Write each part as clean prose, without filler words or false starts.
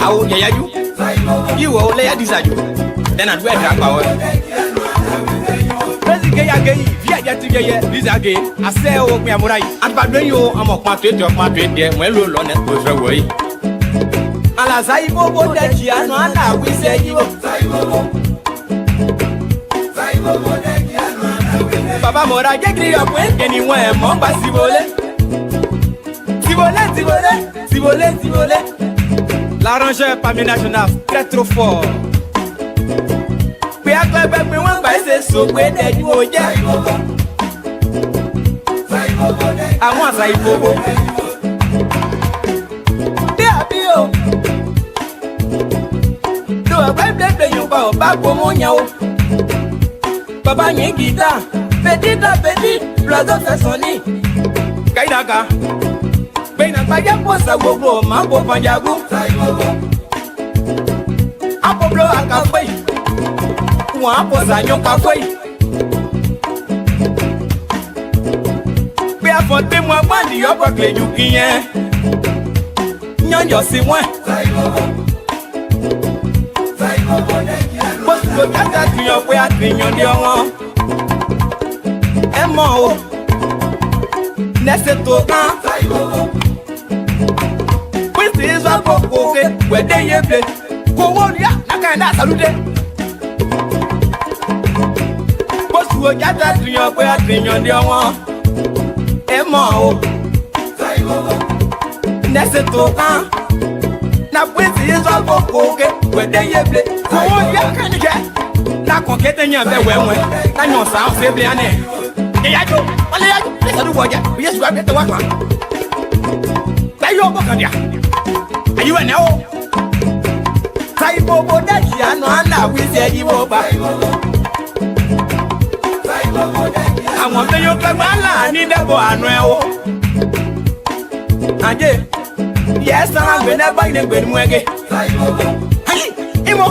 How you? You will lay a desire. Then I'd wear that power. President, via get together this again. I say, oh, me, I'm right. And by doing you, I'm a portrait of my trade there. Well, Lord, it goes away. Alas, I go that you are not. We say you. Papa Mora get up when anywhere, Momba Sibole. Sibole. L'arrangeur parmi national, très trop fort. Puis à quoi ben moi passer so que des du oje. À moi ça il faut. Dia bio. Do ben yo ba ko mo nya o. Baba yin guitar, petit, blazo fait sonner. Kaidaka. Bena paya posa gogo mambo panjagu. Apo blo akafai. Wa posa nyoka fai. Be afonte mo bandi yo kwa kleju kiyen. Nyonjo si mwen. Poso kata tiyo pe atinyo di won. Emo o. Nesse to kan. Is a poco where they have been. Go on, yeah, I can't salute. What's what you got to your way? I think on the one. Emo, that's a token. Now, with is a poco where they have been. Go on, yeah, can you get? Now, getting your way. I know sound simply on it. Hey, I do. Let's do what you just grab it to one. There you go, are you now? Saibo Bodachi, and Anna, we say you over. I want to you come on, need a boy. And yes, I'm going to buy the good mwege. Hey, Imo,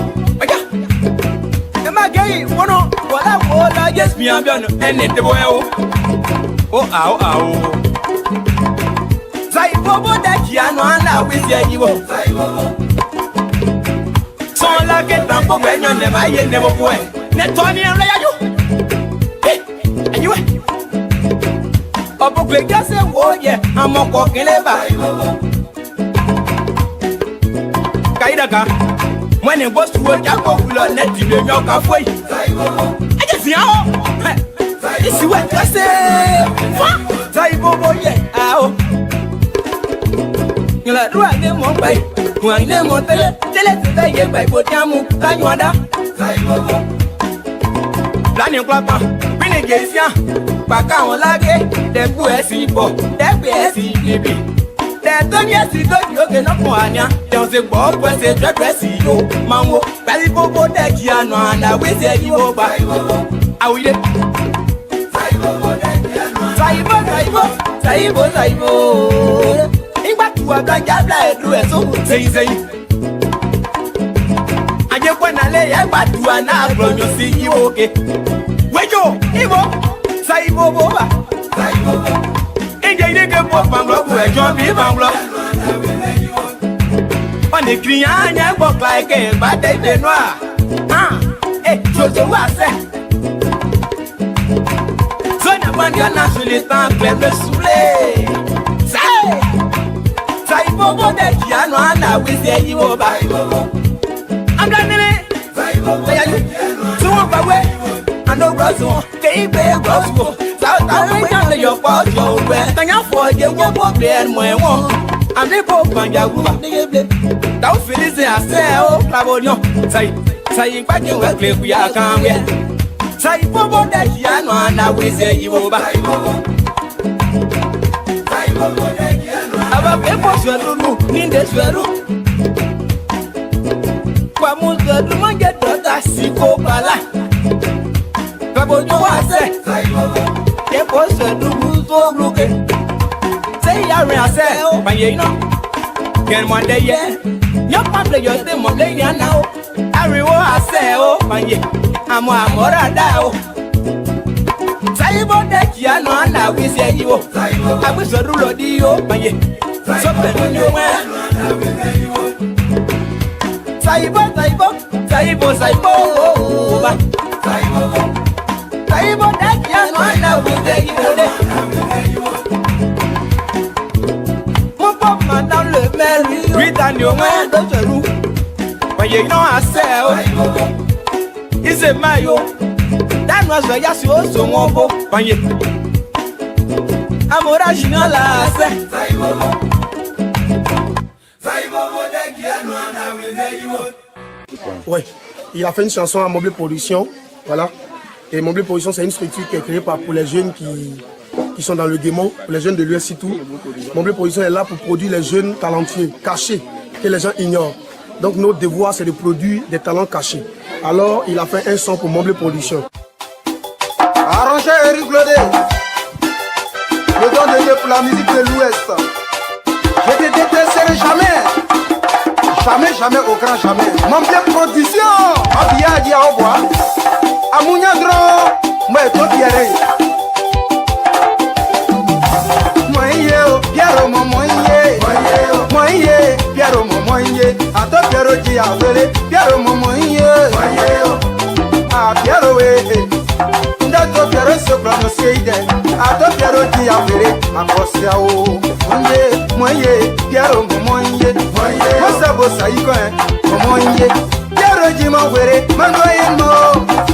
am I gay? One of what I want, I guess me, I'm done, and it the boy. Oh, ow. Bobo that you are not with you. So like it, I'm going to never go. Netoni and Rayo. Hey, are you? Opo Greg just said, oh, yeah, I'm a walking ever. Kaidaka, when it was to work, I go to net in the York halfway. I just see how. This is what I say. Saibo, yeah, la loi de mon pays, moi de mon télé, télé by Botiamu, Kanyada. Planning Papa, Benegasia, Bacao Lage, the Puesipo, the PSCB. The Tonya Sito, you can not Moania, don't say Bob was a dressio, Mammo, Palipo, Tekiano, and I will say you over. I will. Saibo. Back to a black do it so say. I just want to lay a back to an apple, you see you okay. Wait, yo, Ivo, Saibo Boba. And they didn't pop and block where John B. Banglo. On the Kriana walk like a bad day, noir. Eh, so I said. So, the one you're naturally stand, clever souffle. Say. Saibo that you know, and I will say you over. I'm done it. So on way. I know Roswell, baby, Roswell. South Africa, your fault, your way. Thank you for your work, and my one. I'm the Pope, and you don't feel it. I say, oh, Claudio. Say, back in work, we are coming. Saibo that you know, and I will say you over. Aba pepo swelu ninde swelu kwa muzo lumanje tota siko bala Kabo jo ase pepo swelu muzo bluke Say ya re ase Panye ino Gen mwande ye Yo pample yo se mwande ya na o Ariwo ase o Panye Amo amora da o Saibo that you know and I will say you. I wish a rule of you, my so Saibo, Saibo, Saibo, Saibo, Saibo, that young man now will take you. Move up, man, down the belly. Read on your man, don't you? When you know I say, it's a mayo. That was why you also want to find it. I'm original, I say, Ouais, il a fait une chanson à Moblé Production, voilà. Et Moblé Production, c'est une structure qui est créée pour les jeunes qui sont dans le démon, pour les jeunes de l'US tout. Moblé Production est là pour produire les jeunes talentueux, cachés, que les gens ignorent. Donc notre devoir, c'est de produire des talents cachés. Alors, il a fait un son pour Moblé Production. Arrangé Eric Glodé, le don de Dieu pour la musique de l'Ouest. Je te détesterai jamais. Jamais, jamais, au grand jamais. Mon bien production, Abia Dia au bois. Amounia Dro, moi et toi Pierre. Moye, Pierre, mon moye. Moye, Pierre, mon moye. A toi Pierre, Dia, Pierre, mon moye. Ah, Pierre, oui. Ndato Pierre, se prononcer. A toi Pierre, Dia, Akosia, oh. Moye, Pierre, mon moye. Mosa bosa iko momonye Pierre ji mo were mando ye mo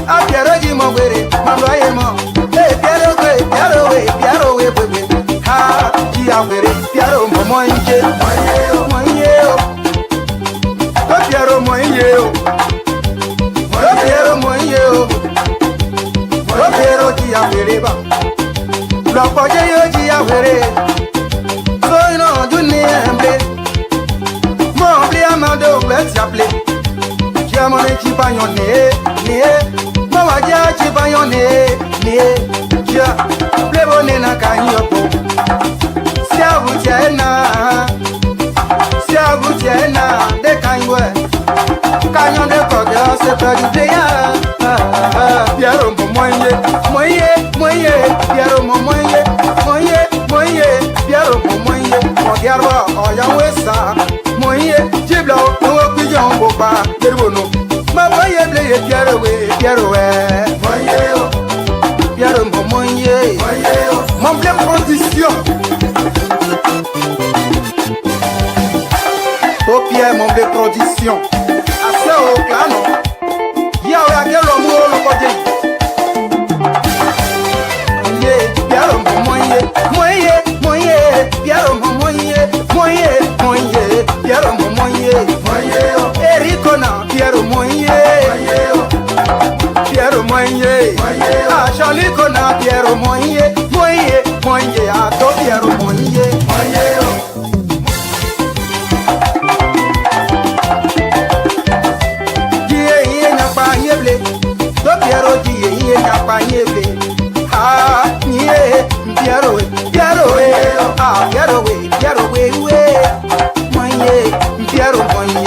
a Pierre ji mo were mando ye mo Pierre we bebe ha ji a were Pierre momonye moye o to Pierre moye o to Pierre moye o to Pierre ji a were ba lo poje yo ji a were so no dunia embe Amado, let's appelé. J'ai mon équipe à yon nez, mon wadia équipe à yon nez, j'ai le bonnet na kanyopo. Si à vous tienne, des kanywe. Kanyon de coqueur, c'est pas du pléa. Pierre mon moyen, Pierre mon moyen, Pierre mon moyen. Regarde, oh y'a ça. Moye, Jiblo, no pigeon boba, Yeruno. Ma boye blé, Pierre, Pierre, moye, mon blé condition. Au Pierre, mon blé condition. Assez au canon. Y'a un quel homme le côté. Pierre, moye, Pierre, moye, Pierre moye, Ericona, Pierre moye, Pierre moye, ah Chalicona, Pierre moye, ah to Pierre moye, Die na pa yeble, to Pierre die na pa yeble, ah nie Pierre we, ah Pierre we. Pierre moye,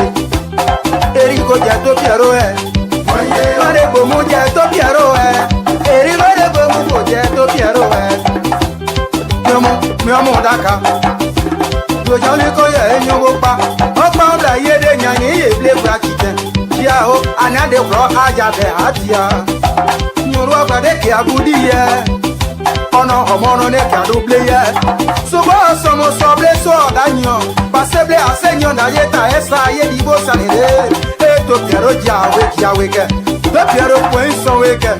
Erico jato Pierre Mare bomu jato Pierre Erico de bomu jato Pierre Mi amo daka Yo jali ko ye nyogo pa Opa bla ye de nyani ye ble bra kite Dia o anade bro aja be atia Nyoro agade ke agudi ye Ono homono ne ka double ye Subo somo soble so danyo Paseble asenyo na yeta esa ye dibo sanere E to Pierre dia weke To Pierre point so weke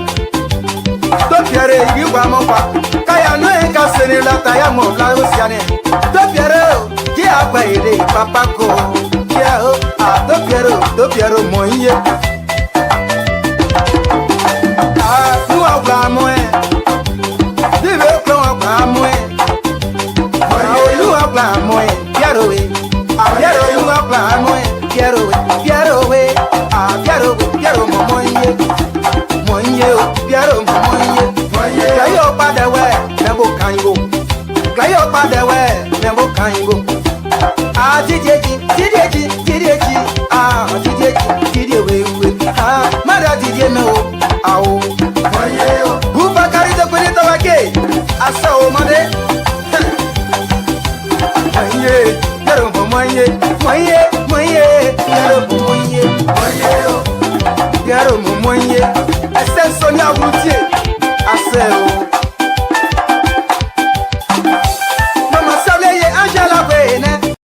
To Pierre yiwa mopa Kaya no e ka sene la taya mo la osiane To Pierre dia kwa ide papa ko Dia o a To Pierre moye Ah tu agba mo e Dive klon agba mo e you are blind, boy. Get away. I get away. You are blind, boy. Get away. Get away. I get away. Get away, moye. Get away, moye. Get your body way. Never can go. Get your body way. Never can go. Ah, did you? Ah, mother, did you know? Oh, who carry the bonnet of a gay? I saw money. Moye, Pierre moye, Pierre moye. Angela Boutier, Aseo. Mama Sableye, Angela Wayne.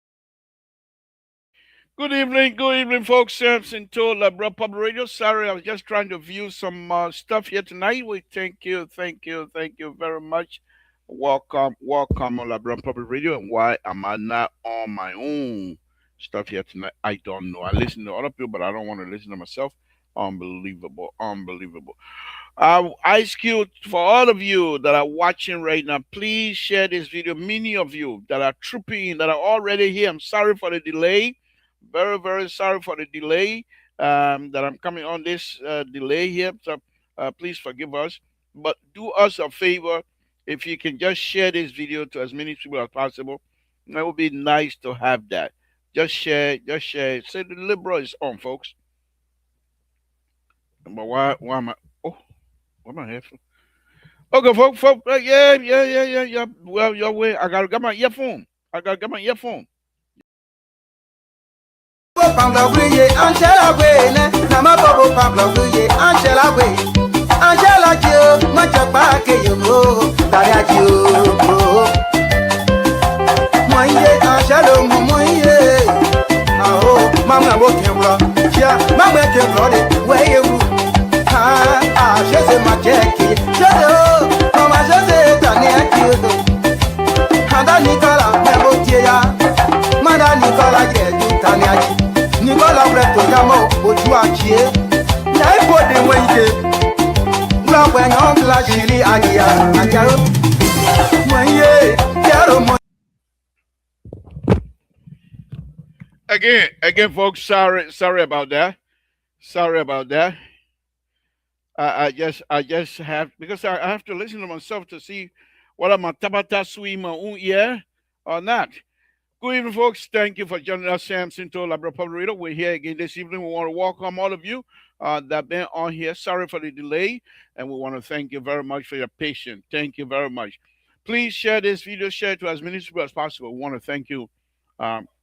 Good evening, folks. Samson told Labra Pub Radio. Sorry, I was just trying to view some stuff here tonight. We thank you very much. Welcome on Labra Public Radio. And why am I not on my own stuff here tonight? I don't know. I listen to other people, but I don't want to listen to myself. Unbelievable. Ice Cube, for all of you that are watching right now, please share this video. Many of you that are trooping in, that are already here, I'm sorry for the delay. Very sorry for the delay that I'm coming on this delay here. So please forgive us. But do us a favor, if you can just share this video to as many people as possible. It would be nice to have that. Just share. Say the liberal is on, folks. But why am I? Oh, what am I here for? Okay, folks. Yeah. Well, your way. I gotta get my earphone. Pablo Guye, Angela Wayne, Nama Bobo Pablo Guye, Angela Wayne. Angela Gio, Machapa Keyo, Daria Gio. Moye, Angelo, Moye. Oh, Mamma Wokembra, yeah, Mamma Kembrode, where you. Je sais ma Jackie, Shadow, Mama Jose, Dania Gio. Hada Nicola, Mebotia, Mada Nicola, Tania. Nicola Breto Yamo, Ochuachie, Naipo de Wenge, Black and Young Lashiri Agia, Moye, Yaro. Again, folks. Sorry about that. I just have, because I have to listen to myself to see whether my tabata swim or not. Good evening, folks. Thank you for joining us, Samson to Labra Public Radio. We're here again this evening. We want to welcome all of you that have been on here. Sorry for the delay, and we want to thank you very much for your patience. Thank you very much. Please share this video, share it to as many people as possible. We want to thank you.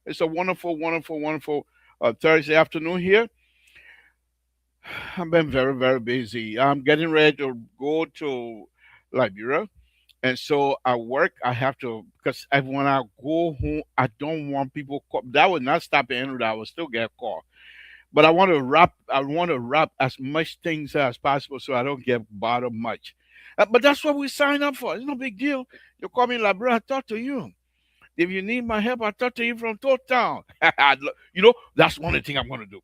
It's a wonderful Thursday afternoon here. I've been very busy. I'm getting ready to go to Liberia. And so at work, I have to, because when I go home, I don't want people call. That would not stop anything. I will still get called. But I want to wrap as much things as possible so I don't get bothered much. But that's what we sign up for. It's no big deal. You call me Labra, I talk to you. If you need my help, I talk to you from Town. That's one of the things I'm going to do.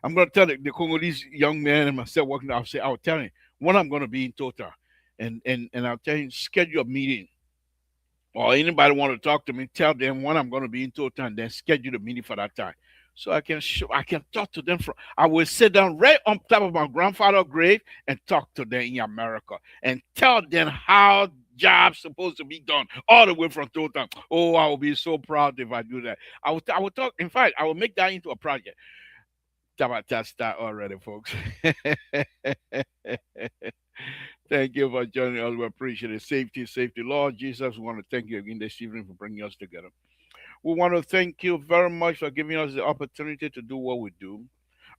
I'm going to tell the Congolese young man and myself working out, I'll tell him when I'm going to be in Town. And I'll tell him, schedule a meeting. Or anybody want to talk to me, tell them when I'm going to be in Total, and then schedule a meeting for that time. So I can talk to them. I will sit down right on top of my grandfather's grave and talk to them in America and tell them how jobs supposed to be done all the way from Total. Oh, I will be so proud if I do that. I will talk. In fact, I will make that into a project. That's that already, folks. Thank you for joining us. We appreciate it. Safety. Lord Jesus, we want to thank you again this evening for bringing us together. We want to thank you very much for giving us the opportunity to do what we do.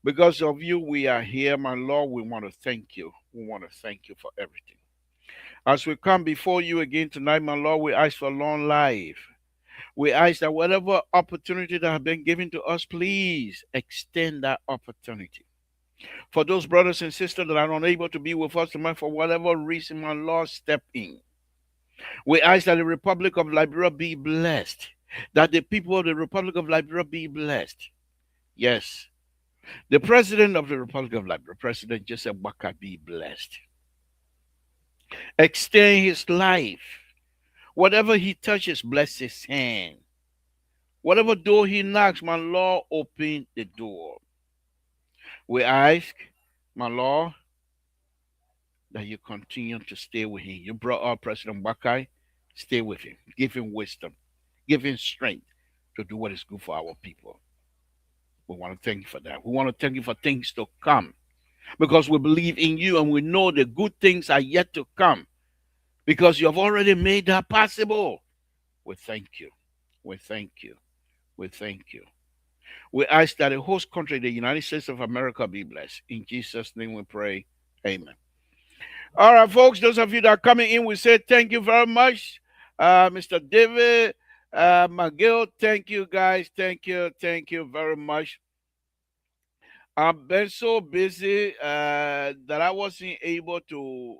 Because of you, we are here, my Lord. We want to thank you. We want to thank you for everything. As we come before you again tonight, my Lord, we ask for long life. We ask that whatever opportunity that has been given to us, please extend that opportunity. For those brothers and sisters that are unable to be with us tonight for whatever reason, my Lord, step in. We ask that the Republic of Liberia be blessed, that the people of the Republic of Liberia be blessed. Yes, the President of the Republic of Liberia, President Joseph Baka, be blessed. Extend his life. Whatever he touches, bless his hand. Whatever door he knocks, my Lord, open the door. We ask, my Lord, that you continue to stay with him. You brought up President Bakai, stay with him. Give him wisdom. Give him strength to do what is good for our people. We want to thank you for that. We want to thank you for things to come because we believe in you and we know the good things are yet to come because you have already made that possible. We thank you. We thank you. We thank you. We ask that the host country, the United States of America, be blessed. In Jesus' name we pray. Amen. All right, folks, those of you that are coming in, we say thank you very much. Mr. David, McGill, thank you guys. Thank you very much. I've been so busy that I wasn't able to,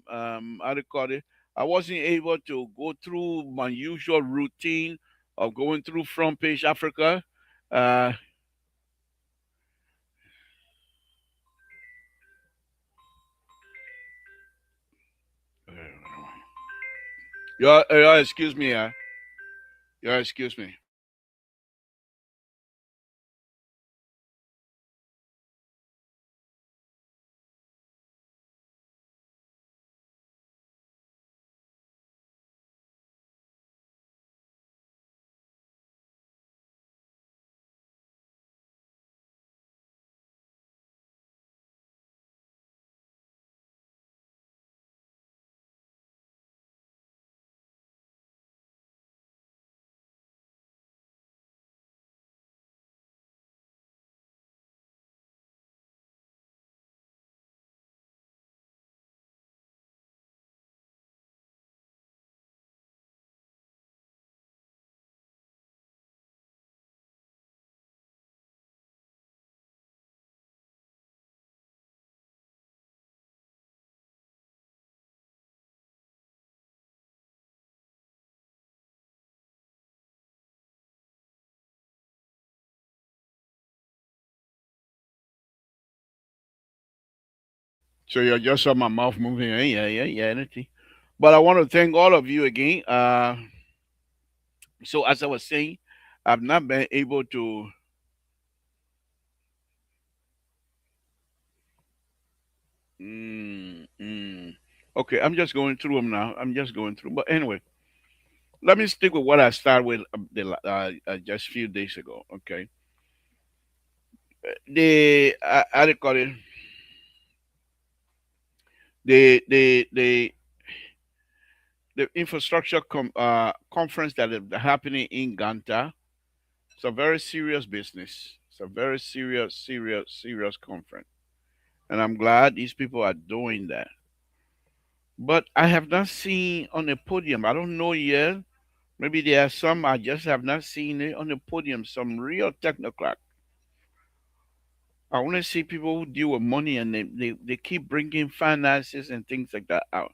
how do you call it? I wasn't able to go through my usual routine of going through Front Page Africa. Uh, y'all excuse me, y'all excuse me. So you just saw my mouth moving. Yeah, anything. But I want to thank all of you again. So as I was saying, I've not been able to. Mm, mm. Okay, I'm just going through them now. I'm just going through. But anyway, let me stick with what I started with just a few days ago. Okay, the how do you call it? The the infrastructure conference that is happening in Ganta. It's a very serious business. It's a very serious conference, and I'm glad these people are doing that. But I have not seen on the podium. I don't know yet. Maybe there are some I just have not seen it on the podium. Some real technocrat. I want to see people who deal with money and they keep bringing finances and things like that out.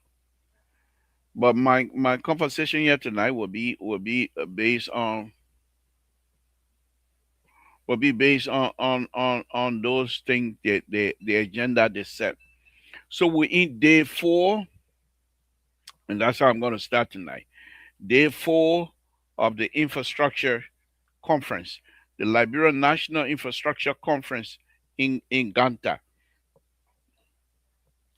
But my conversation here tonight will be based on those things that the agenda they set. So we're in day 4, and that's how I'm going to start tonight. Day 4 of the infrastructure conference, the Liberia National Infrastructure Conference in Ganta.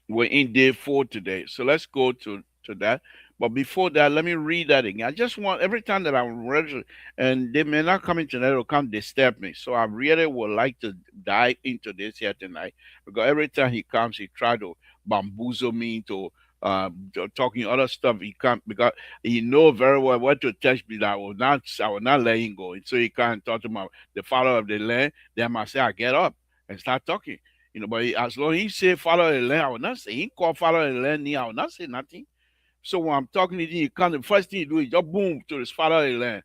We're in day 4 today. So let's go to that. But before that, let me read that again. I just want every time that I'm ready, and they may not come in tonight, it'll come disturb me. So I really would like to dive into this here tonight because every time he comes, he try to bamboozle me into talking other stuff. He can't because he know very well what to touch me. That I will not let him go. And so he can't talk to my the father of the land. Then I say I get up and start talking. But as long as he say follow the land, I will not say. He call follow the land, I will not say nothing. So when I'm talking to him, he come, the first thing he do is just boom to his follow the land.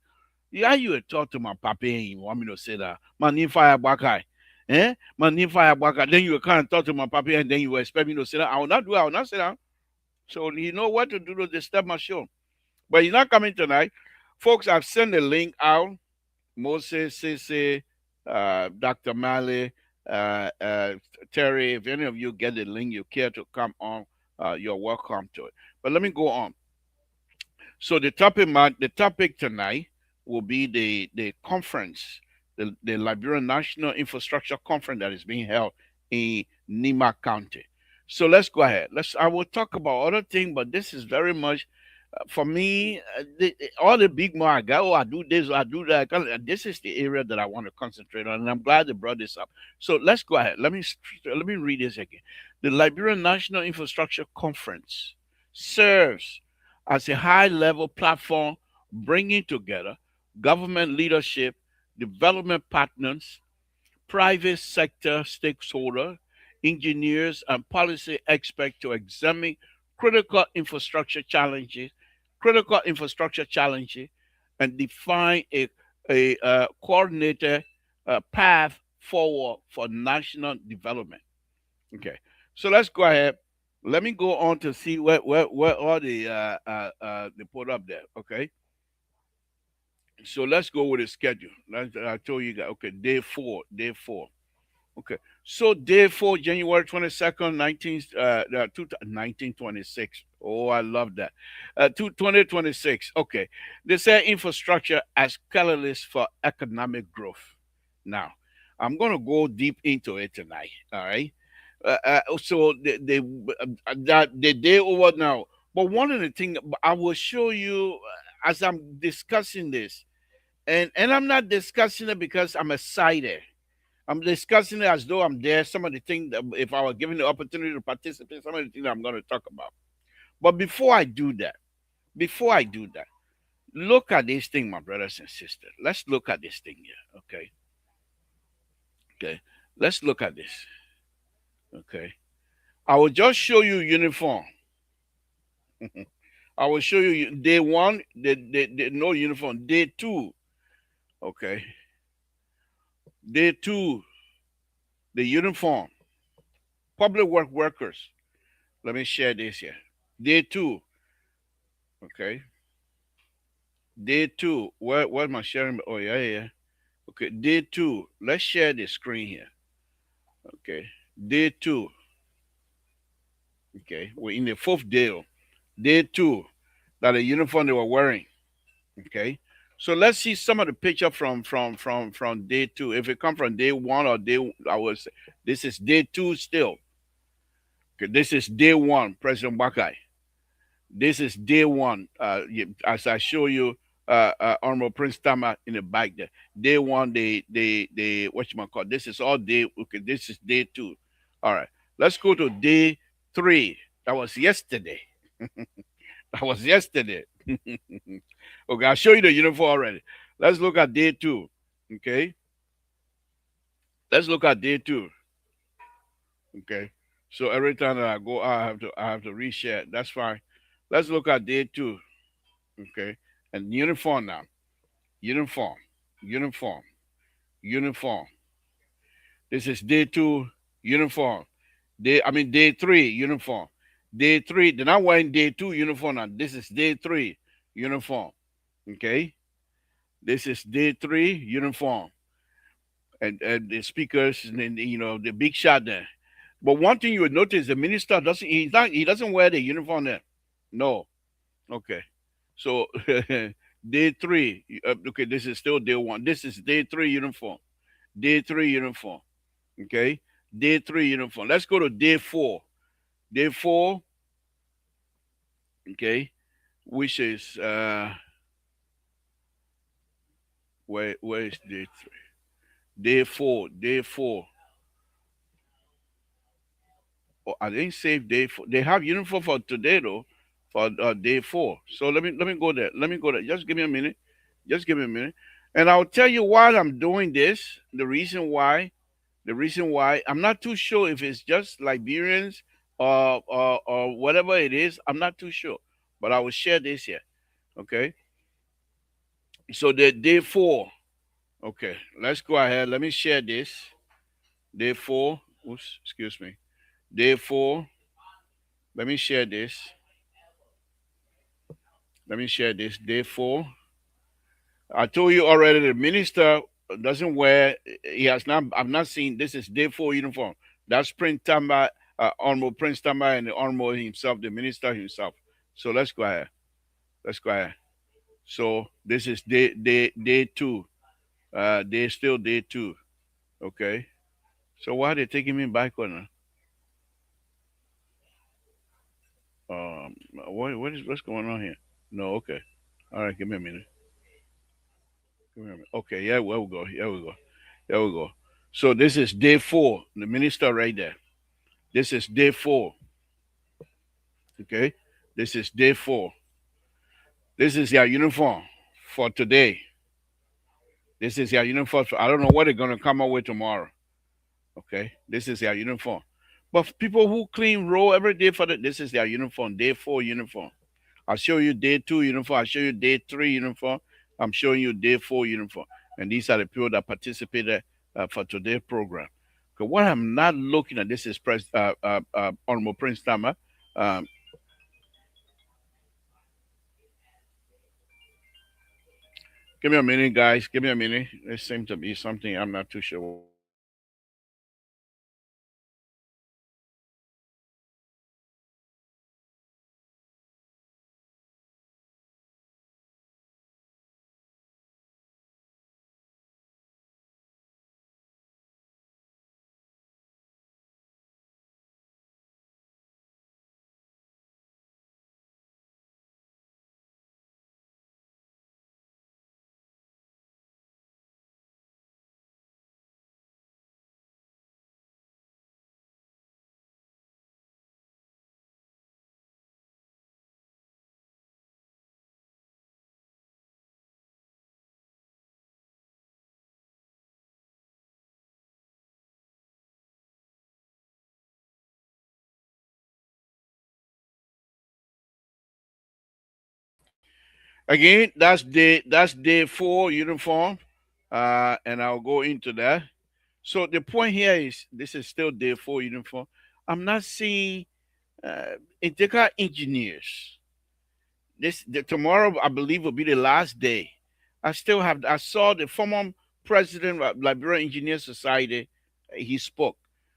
Yeah, you would talk to my papa and you want me to say that. Man, if I back high. Eh? Man, if I back high, then you can't talk to my papa and then you expect me to say that. I will not do it, I will not say that. So you know what to do to disturb my show. But he's not coming tonight. Folks, I've sent the link out. Moses, Sisse, Dr. Malley, uh, Terry, if any of you get the link, you care to come on, you're welcome to it. But let me go on. So the topic tonight will be the conference, the Liberian National Infrastructure Conference that is being held in Nima County. So let's go ahead. I will talk about other things, but this is very much for me, all the big more I go, oh, I do this, I do that. This is the area that I want to concentrate on, and I'm glad they brought this up. So let's go ahead. Let me read this again. The Liberian National Infrastructure Conference serves as a high-level platform bringing together government leadership, development partners, private sector stakeholders, engineers, and policy experts to examine critical infrastructure challenges, critical infrastructure challenges, and define a coordinated path forward for national development. Okay, so let's go ahead. Let me go on to see where all they put up there. Okay, so let's go with the schedule. I told you guys. Okay, day four, day four. Okay. So day four, January 22nd, 1926. Oh, I love that. 2026. Okay. They say infrastructure as catalyst for economic growth. Now, I'm going to go deep into it tonight. All right. So that the day over now. But one of the things I will show you as I'm discussing this, and I'm not discussing it because I'm excited. I'm discussing it as though I'm there. Some of the things that if I were given the opportunity to participate, some of the things I'm going to talk about. But before I do that, look at this thing, my brothers and sisters. Let's look at this thing here. Okay. Okay. Let's look at this. Okay. I will just show you uniform. I will show you day one, the no uniform. Day two, okay. Day two, the uniform. Public work workers. Let me share this here. Day two, okay. Day two, where's my sharing? Oh, yeah, yeah. Okay, day two. Let's share the screen here. Okay, day two. Okay, we're in the fourth day. Day two, that the uniform they were wearing. Okay, so let's see some of the picture from day two. If it come from day one or day, I was this is day two still. Okay, this is day one, President Bakai. This is day one. As I show you, Honorable Prince Tama in the back there. Day one, they what you call this is all day. Okay, this is day two. All right, let's go to day three. That was yesterday. That was yesterday. Okay, I'll show you the uniform already. Let's look at day two. Okay, let's look at day two. Okay, so every time that I go, I have to reshare. That's fine. Let's look at day two. Okay, and uniform now. Uniform, uniform, uniform. This is day two uniform. Day three uniform. Day three. Then I'm wearing day two uniform now. This is day three uniform. Okay. This is day three uniform. And the speakers and then the big shot there. But one thing you would notice, the minister he doesn't wear the uniform there. No. Okay. So day three. Okay, this is still day one. This is day three uniform. Day three uniform. Okay. Day three uniform. Let's go to day four. Day four. Okay. Which is where is day three? Day four. Day four. Oh, I didn't save day four. They have uniform for today though, for day four. So let me go there. Let me go there. Just give me a minute. Just give me a minute, and I'll tell you why I'm doing this. The reason why. The reason why I'm not too sure if it's just Liberians or whatever it is. I'm not too sure, but I will share this here. Okay. So the day four. Okay, let's go ahead. Let me share this. Day four. Oops, excuse me. Day four. Let me share this. Let me share this. Day four. I told you already the minister doesn't wear, he has not, I've not seen, this is day four uniform. That's Prince Tamba, Honorable Prince Tamba and the Honorable himself, the minister himself. So let's go ahead. Let's go ahead. So this is day two. Day still day two. Okay. So why are they taking me back on? What's going on here? No, okay. All right, give me a minute. Give me a minute. Okay, yeah, where we go. Here we go. There we go. So this is day four. The minister right there. This is day four. Okay. This is day four. This is your uniform for today. This is your uniform. I don't know what they're gonna come up with tomorrow. Okay. This is your uniform. But people who clean road every day for this is their uniform, day 4 uniform. I'll show you day 2 uniform. I'll show you day 3 uniform. I'm showing you day 4 uniform. And these are the people that participated for today's program. Because what I'm not looking at, this is Honorable Prince Tama. Um, Give me a minute, guys. Give me a minute. There seems to be something. I'm not too sure what's going on here. Again, that's day 4 uniform, and I'll go into that. So the point here is this is still day 4 uniform. I'm not seeing integral engineers. Tomorrow I believe will be the last day. I saw the former president of Liberia Engineer Society. He spoke,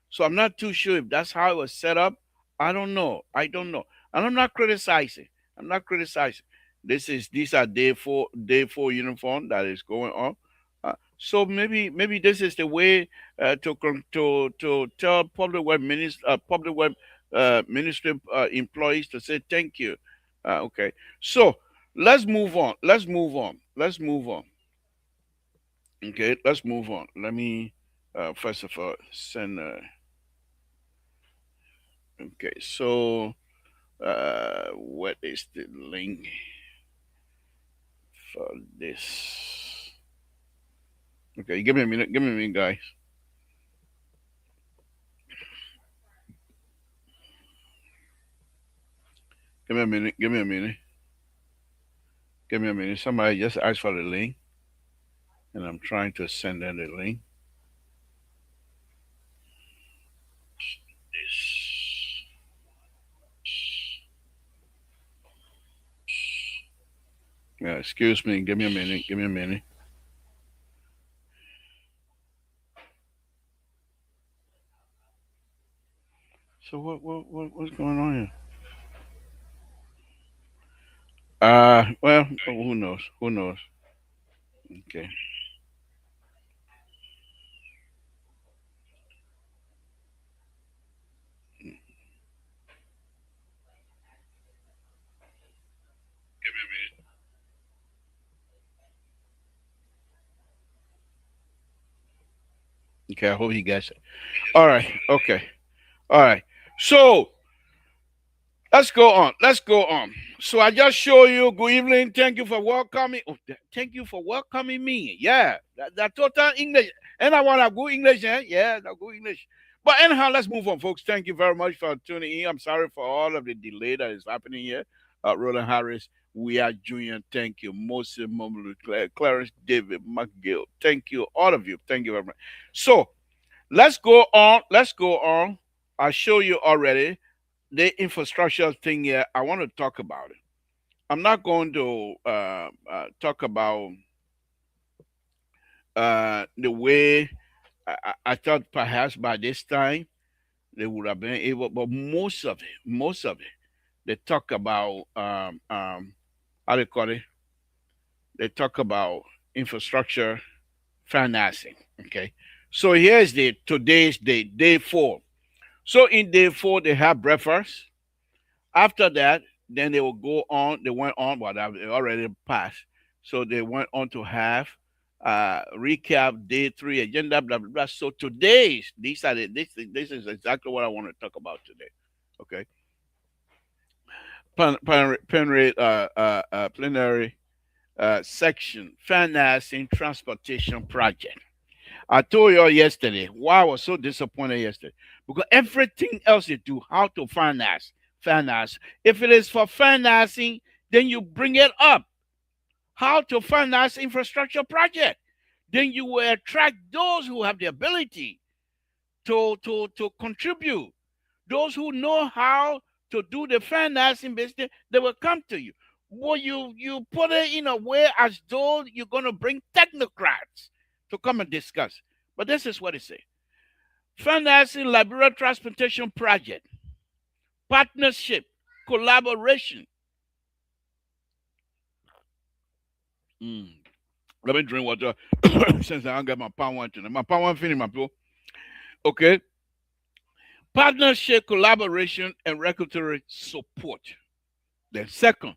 so I'm not too sure if that's how it was set up. I don't know, and I'm not criticizing. I'm not criticizing. These are day 4 uniform that is going on. So maybe this is the way to tell public web ministry employees to say thank you. Okay, so let's move on. Let's move on. Let's move on. Okay, let's move on. Let me first of all send. Okay, so what is the link for this? Okay, give me a minute. Give me a minute, guys. Give me a minute. Give me a minute. Give me a minute. Somebody just asked for the link, and I'm trying to send them the link. This. Yeah, excuse me. Give me a minute. Give me a minute. So what's going on here? Well, who knows? Who knows? Okay. Give me a minute. Okay, I hope you guys. All right. Okay. All right. So let's go on. Let's go on. So I just show you. Good evening. Thank you for welcoming. Oh, thank you for welcoming me. Yeah, that total English. And I want a good English. Eh? Yeah, that good English. But anyhow, let's move on, folks. Thank you very much for tuning in. I'm sorry for all of the delay that is happening here. Roland Harris, we are Junior. Thank you. Moses Mumble, Clarence David McGill. Thank you, all of you. Thank you very much. So let's go on. Let's go on. I show you already the infrastructure thing here. I want to talk about it. I'm not going to talk about the way I thought perhaps by this time they would have been able, but most of it, they talk about how they call it. They talk about infrastructure financing. Okay, so here's the today's day 4. So in day 4 they have breakfast. After that, then they will go on. They went on, but they already passed. So they went on to have recap day 3 agenda, blah blah blah. So today's this is exactly what I want to talk about today. Okay, plenary section financing transportation project. I told y'all yesterday why I was so disappointed yesterday. Because everything else you do, how to finance. If it is for financing, then you bring it up. How to finance infrastructure project. Then you will attract those who have the ability to contribute. Those who know how to do the financing business, they will come to you. Well, you put it in a way as though you're gonna bring technocrats to come and discuss. But this is what it says. Financing Liberia Transportation Project. Partnership. Collaboration. Let me drink water since I don't get my power one tonight. My power one finished, my people. Okay. Partnership, collaboration, and regulatory support. Then second,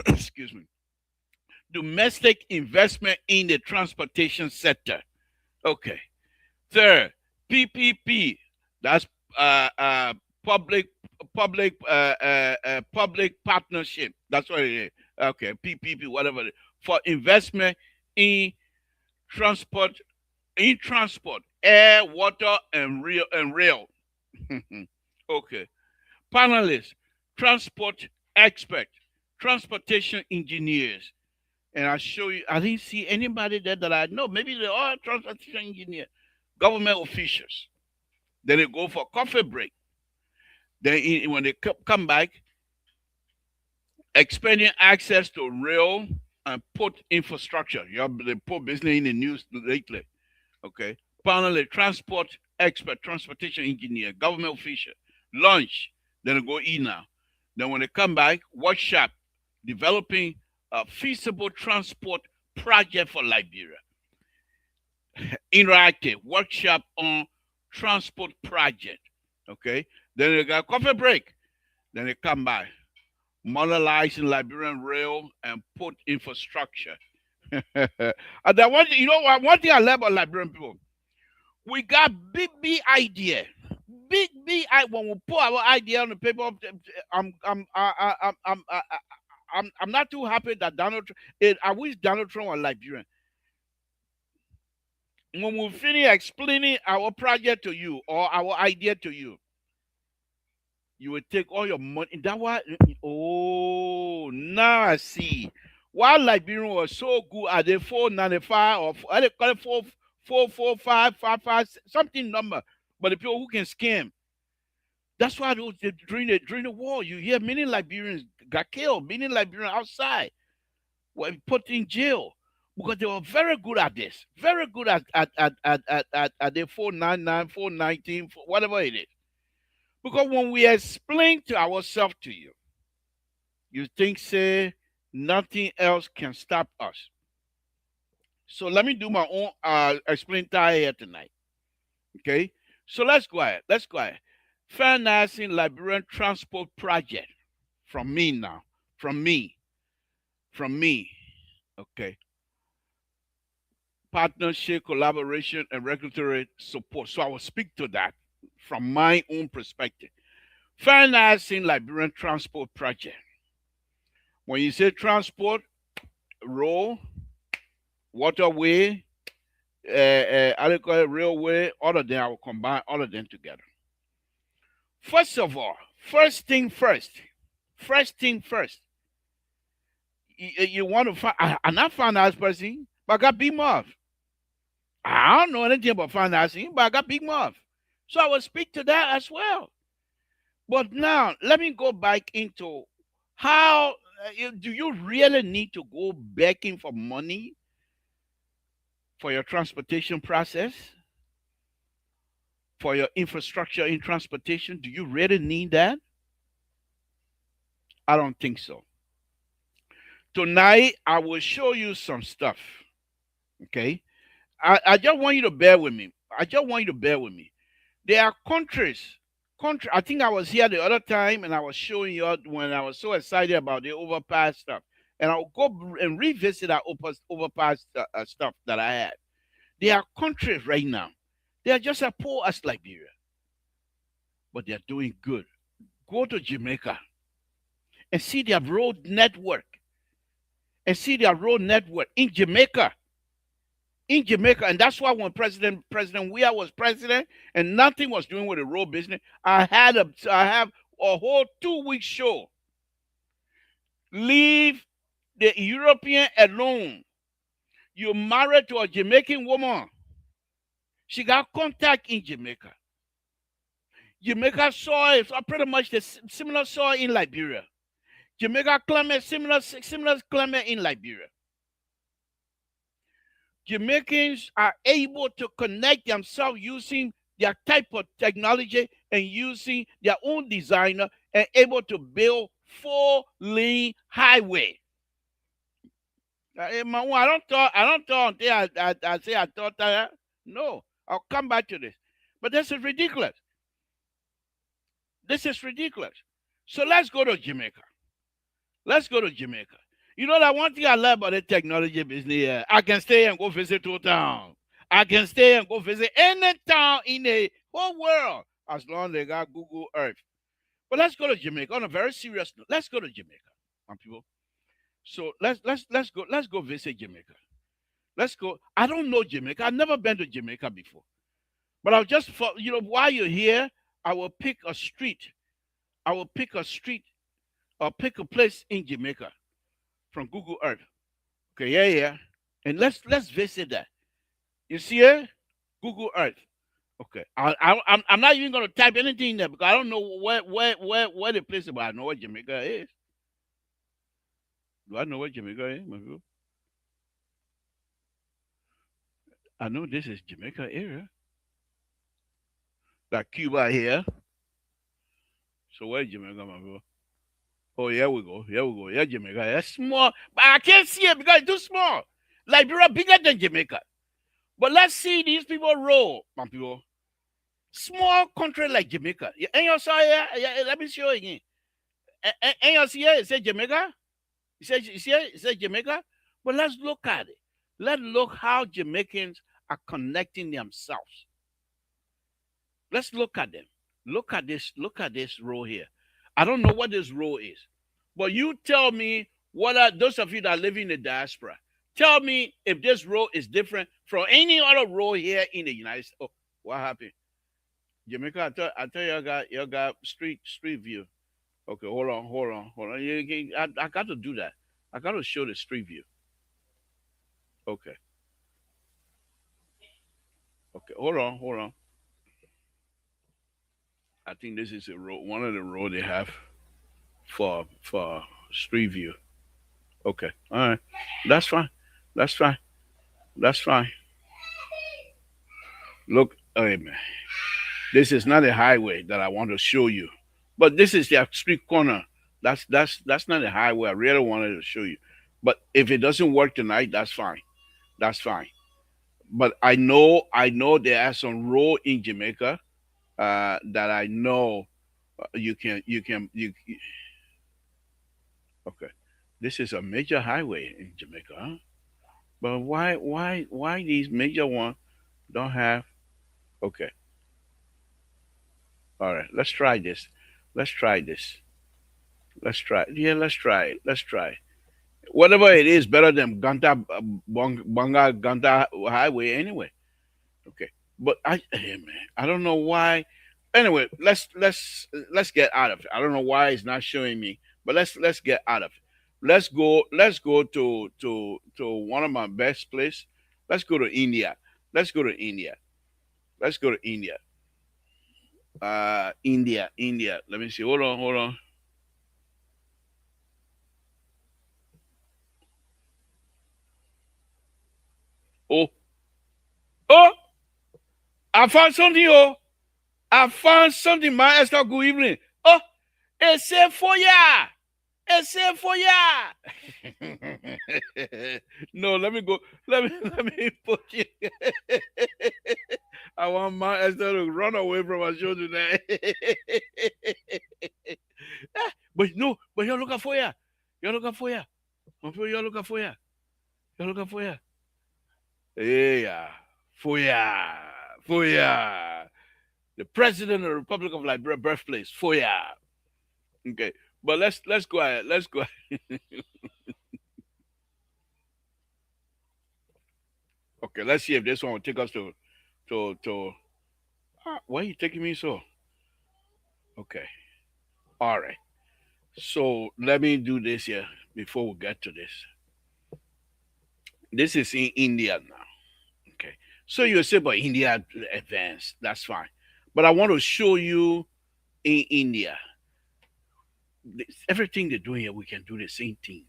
excuse me, domestic investment in the transportation sector. Okay. Third, PPP. That's public public partnership. That's what it is. Okay, PPP, whatever. For investment in transport, air, water, and rail. Okay. Panelists, transport expert, transportation engineers. And I show you, I didn't see anybody there that I know. Maybe they're all transportation engineers, government officials. Then they go for coffee break. Then when they come back, expanding access to rail and port infrastructure. They put business in the news lately. Okay. Panel transport expert, transportation engineer, government official. Lunch. Then they go eat now. Then when they come back, workshop, developing a feasible transport project for Liberia. Interactive workshop on transport project. Okay. Then they got coffee break. Then they come back. Modernizing Liberian rail and port infrastructure. And that one, you know what? One thing I love about Liberian people, we got big idea. Big when we put our idea on the paper, I'm not too happy that Donald Trump. I wish Donald Trump was Liberian. When we finish explaining our project to you or our idea to you, you will take all your money. That why? Oh, now I see. Why Liberian was so good at the 495 or they call it 44555 something number, but the people who can scam. That's why during the war, you hear many Liberians got killed, many Liberians outside were put in jail because they were very good at this, very good at the 499, 419, whatever it is. Because when we explain to ourselves to you, you think, say, nothing else can stop us. So let me do my own explain tie here tonight. Okay? So let's go ahead. Financing Liberian Transport Project. From me now. From me. Okay. Partnership, collaboration, and regulatory support. So I will speak to that from my own perspective. Financing Liberian Transport Project. When you say transport, road, waterway, railway, all of them, I will combine all of them together. First of all, first thing first. You want to find, I'm not finance person, but I got big mouth. I don't know anything about financing, but I got big mouth. So I will speak to that as well. But now, let me go back into how do you really need to go begging for money for your transportation process? For your infrastructure in transportation? Do you really need that? I don't think so. Tonight, I will show you some stuff. Okay? I just want you to bear with me. There are countries. I think I was here the other time and I was showing you when I was so excited about the overpass stuff. And I'll go and revisit that overpass stuff that I had. There are countries right now. They are just as poor as Liberia. But they are doing good. Go to Jamaica and see their road network. In Jamaica. in Jamaica, and that's why when President Weah was president, and nothing was doing with the road business, I have a whole 2 week show. Leave the European alone. You're married to a Jamaican woman. She got contact in Jamaica. Jamaica soil is pretty much the similar soil in Liberia. Jamaica climate similar climate in Liberia. Jamaicans are able to connect themselves using their type of technology and using their own designer and able to build 4-lane highway. I don't thought until I say I thought that. No, I'll come back to this. But this is ridiculous. This is ridiculous. So let's go to Jamaica. Let's go to Jamaica. You know that one thing I love about the technology business here, I can stay and go visit two towns. I can stay and go visit any town in the whole world as long as they got Google Earth. But let's go to Jamaica on a very serious note. Let's go to Jamaica, my people. So let's go visit Jamaica. Let's go. I don't know Jamaica. I've never been to Jamaica before. But I'll just while you're here, I will pick a street. I will pick a street or pick a place in Jamaica from Google Earth. Okay, yeah. And let's visit that. You see it? Google Earth. Okay. I'm not even gonna type anything in there because I don't know where the place is, but I know what Jamaica is. Do I know what Jamaica is, my people? I know this is Jamaica area. Like Cuba here. So where's Jamaica, my people? Oh, here we go. Here we go. Yeah, Jamaica. That's small. But I can't see it because it's too small. Liberia bigger than Jamaica. But let's see these people roll, my people. Small country like Jamaica. And you saw here? Yeah, let me show you again. And you see here? It says Jamaica? It says Jamaica? But let's look at it. Let's look how Jamaicans are connecting themselves. Let's look at them. Look at this row here. I don't know what this row is. But you tell me what are those of you that live in the diaspora. Tell me if this row is different from any other row here in the United States. Oh, what happened? Jamaica, I tell you, you got street view. Okay, hold on. I got to do that. I got to show the street view. Okay. Okay, hold on. I think this is a road, one of the road they have for street view. Okay, all right, that's fine. That's fine. That's fine. Look, hey man, this is not a highway that I want to show you, but this is the street corner. That's not a highway. I really wanted to show you, but if it doesn't work tonight, that's fine. That's fine. But I know there are some road in Jamaica that I know you. Okay, this is a major highway in Jamaica, huh? But why these major ones don't have? Okay, all right. Let's try this. Let's try this. Let's try. Yeah, let's try it. Let's try. Whatever it is, better than Banga Ganta Highway anyway. Okay, but hey, man, I don't know why. Anyway, let's get out of it. I don't know why it's not showing me, but let's get out of it. Let's go to one of my best place. Let's go to India. Let's go to India. Let's go to India. India. Let me see. Hold on. Oh, oh, I found something. Oh, I found something. My Esther, good evening. Oh, it's a for ya. It's a for ya. No, let me go. Let me put you. I want my Esther to run away from my show today. But no, but you're looking for ya. You're looking for ya. You're looking for ya. You're looking for ya. Yeah, for ya. For ya. The president of the Republic of Liberia birthplace. For ya. Okay. But let's go ahead. Let's go ahead. Okay, let's see if this one will take us to. Why are you taking me so? Okay, all right. So let me do this here before we get to this. This is in India now. Okay, so you say, but India advanced. That's fine, but I want to show you in India. Everything they're doing here, we can do the same thing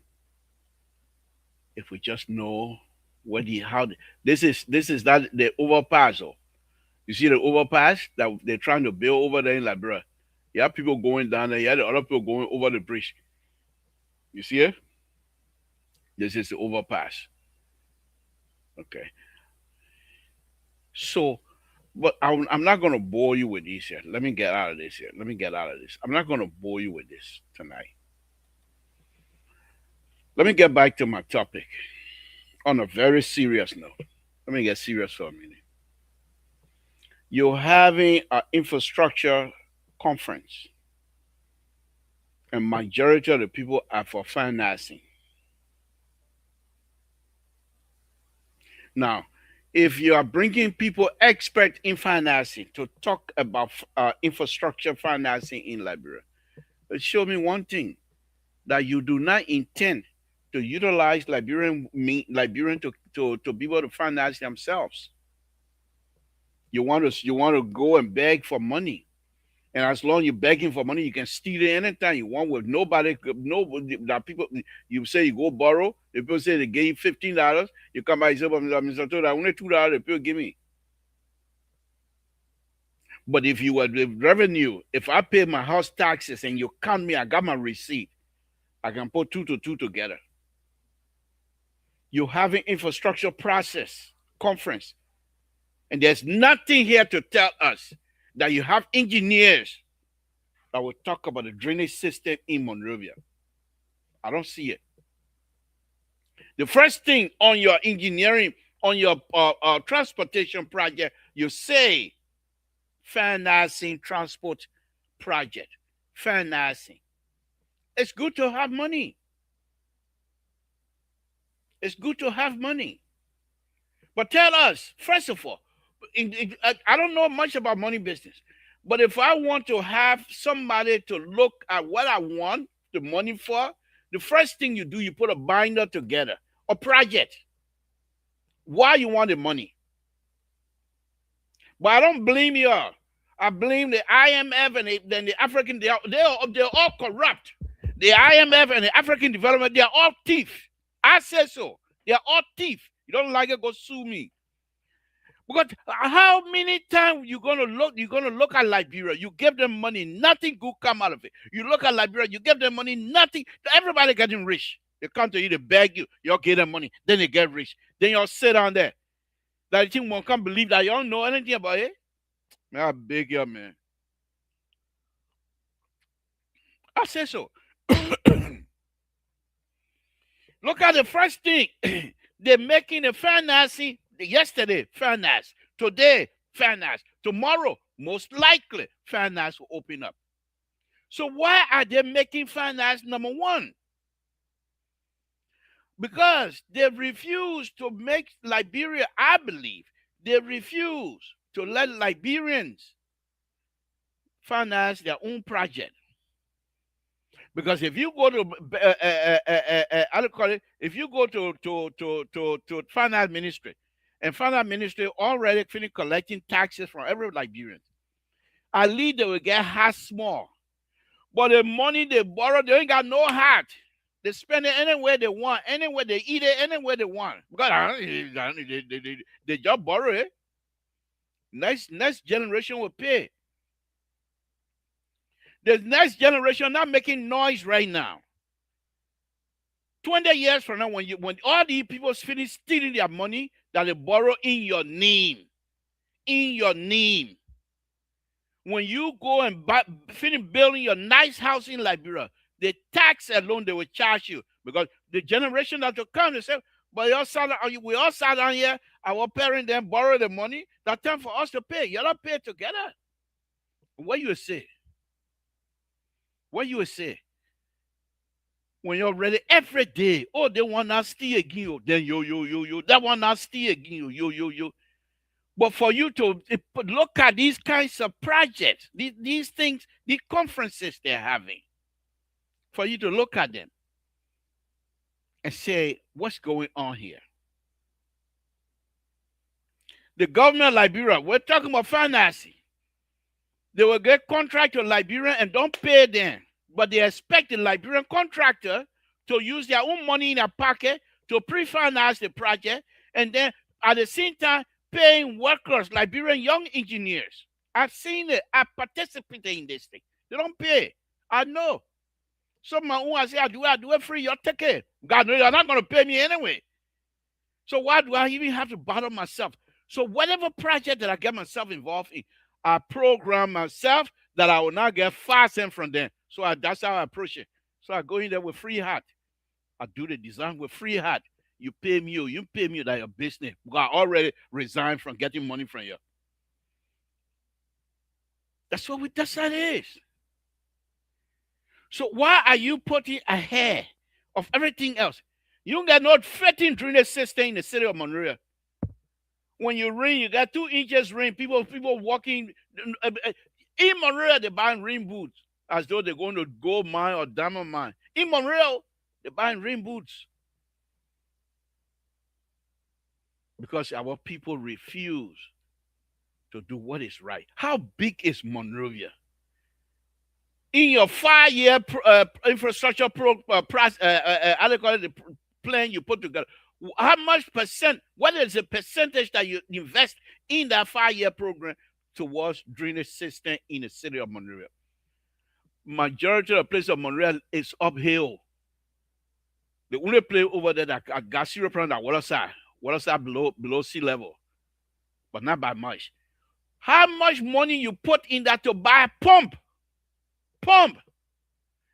if we just know what the how. This is that the overpass. Oh. You see the overpass that they're trying to build over there in Liberia. You have people going down there. You have the other people going over the bridge. You see it? This is the overpass. Okay. So, but I'm not going to bore you with this here. Let me get out of this here. Let me get out of this. I'm not going to bore you with this tonight. Let me get back to my topic on a very serious note. Let me get serious for a minute. You're having an infrastructure conference, and majority of the people are for financing. Now, if you are bringing people expert in financing to talk about infrastructure financing in Liberia, show me one thing that you do not intend to utilize Liberian to be able to finance themselves. You want to go and beg for money. And as long as you're begging for money, you can steal it anytime you want with nobody. That people, you say you go borrow, the people say they gave you $15. You come back and say, Mr. Toda, only $2 the people give me. But if you were the revenue, if I pay my house taxes and you count me, I got my receipt, I can put two to two together. You have an infrastructure process conference. And there's nothing here to tell us that you have engineers that will talk about the drainage system in Monrovia. I don't see it. The first thing on your engineering, on your transportation project, you say financing transport project. Financing. It's good to have money. It's good to have money. But tell us, first of all, I don't know much about money business, but if I want to have somebody to look at what I want the money for, the first thing you do, you put a binder together, a project. Why you want the money? But I don't blame you all. I blame the IMF and then the African. They're all corrupt. The IMF and the African development, they're all thieves. I say so. They're all thieves. You don't like it, go sue me. Because how many times you're gonna look at Liberia, you give them money, nothing good come out of it. You look at Liberia, you give them money, nothing. Everybody getting rich. They come to you, they beg you, y'all give them money, then they get rich. Then y'all sit down there. That thing won't come believe that y'all know anything about it. Man, I beg you, man. I say so. Look at the first thing. They're making the financing. Yesterday, finance. Today, finance. Tomorrow, most likely, finance will open up. So why are they making finance number one? Because they refuse to make Liberia, I believe, they refuse to let Liberians finance their own project. Because if you go to, I don't call it, if you go to finance ministry, and finance ministry already finished collecting taxes from every Liberian, at least they will get half small. But the money they borrow, they ain't got no heart. They spend it anywhere they want, anywhere they eat it, anywhere they want. Because they just borrow it. Next generation will pay. The next generation not making noise right now. 20 years from now, when all these people finish stealing their money that they borrow in your name, when you go and finish building your nice house in Liberia, the tax alone they will charge you, because the generation that will come, they say, but we all sat down here, our parents then borrow the money, that's time for us to pay. You don't pay together. What you say? What you say? When you're ready every day, oh, they want to steal again, oh, then yo, that one not steal again, yo. But for you to look at these kinds of projects, these things, these conferences they're having, for you to look at them and say, what's going on here? The government of Liberia, we're talking about financing. They will get contract to Liberia and don't pay them. But they expect the Liberian contractor to use their own money in their pocket to pre-finance the project, and then at the same time paying workers, Liberian young engineers. I've seen it. I participated in this thing. They don't pay. I know. Some of my own, I say, I do it free. You're taking. God, no, you're not going to pay me anyway. So why do I even have to bother myself? So whatever project that I get myself involved in, I program myself that I will not get 5 cents from them. So that's how I approach it. So I go in there with free heart. I do the design with free heart. You pay me, that your business. I already resigned from getting money from you. That's how it is. So why are you putting ahead of everything else? You don't get no 13 drainage system in the city of Monrovia. When you rain, you got 2 inches rain. People walking in Monrovia, they're buying rain boots as though they're going to gold mine or diamond mine. In Monrovia, they're buying rain boots because our people refuse to do what is right. How big is Monrovia? In your 5-year infrastructure plan you put together, how much percent, what is the percentage that you invest in that 5-year program towards drainage system in the city of Monrovia? Majority of the place of Monrovia is uphill. The only place over there that got 0% that water side below sea level, but not by much. How much money you put in that to buy a pump,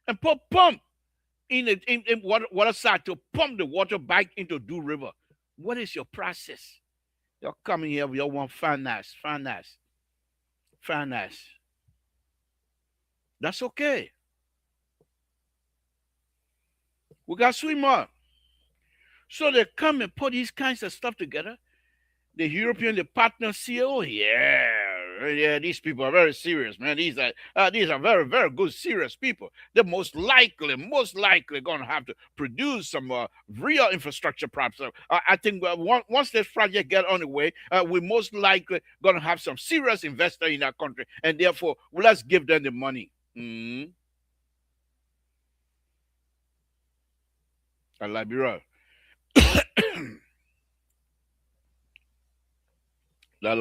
and put pump in water side to pump the water back into Do River? What is your process? You're coming here, you want finance. That's okay. We got swimmer. So they come and put these kinds of stuff together. The European, the partners see, oh yeah, these people are very serious, man. These are very, very good, serious people. They're most likely going to have to produce some real infrastructure projects. I think once this project get on the way, we're most likely going to have some serious investor in our country, and therefore, let's give them the money. Liberia. La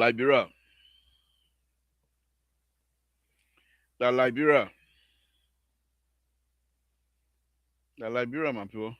Liberia. My people.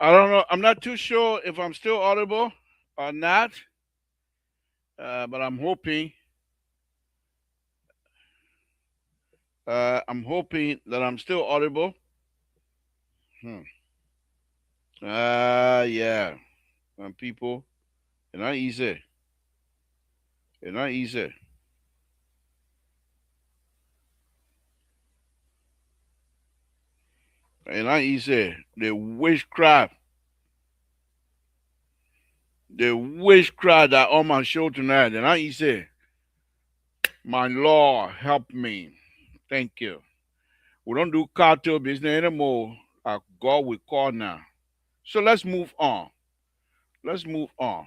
I don't know. I'm not too sure if I'm still audible or not, but I'm hoping. I'm hoping that I'm still audible. Hmm. Yeah. People, it's not easy. It's not easy. It's not easy. The witchcraft that on my show tonight. And I easy. My Lord, help me. Thank you. We don't do cartel business anymore. Our God will call now. So let's move on. Let's move on.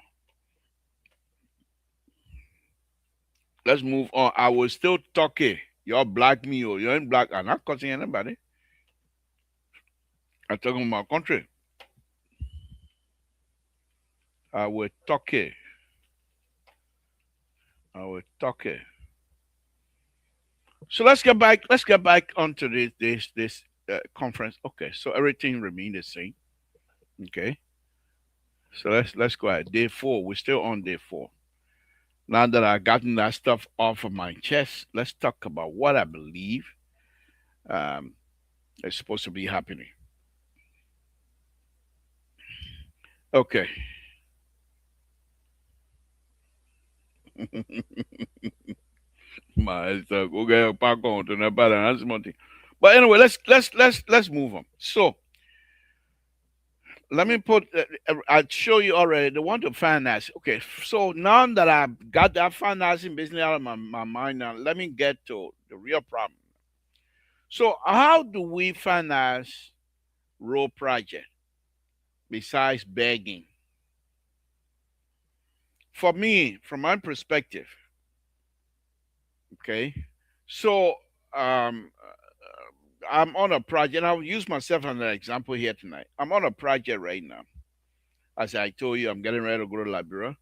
Let's move on. I will still talk it. Y'all black me or you ain't black. I'm not cussing anybody. I'm talking about country. I will talk it. I will talk it. So let's get back. Let's get back onto this conference. Okay. So everything remained the same. Okay. So let's go ahead. Day 4. We're still on day 4. Now that I've gotten that stuff off of my chest, let's talk about what I believe um, is supposed to be happening. Okay. Mas okay, pas contre, n'est pas dans ce moment. But anyway, let's move on. So let me put. I'll show you already. The one to finance. Okay. So now that I've got that financing business out of my mind, now let me get to the real problem. So how do we finance road project besides begging? For me, from my perspective, okay. So I'm on a project. I'll use myself as an example here tonight. I'm on a project right now. As I told you, I'm getting ready to go to Liberia.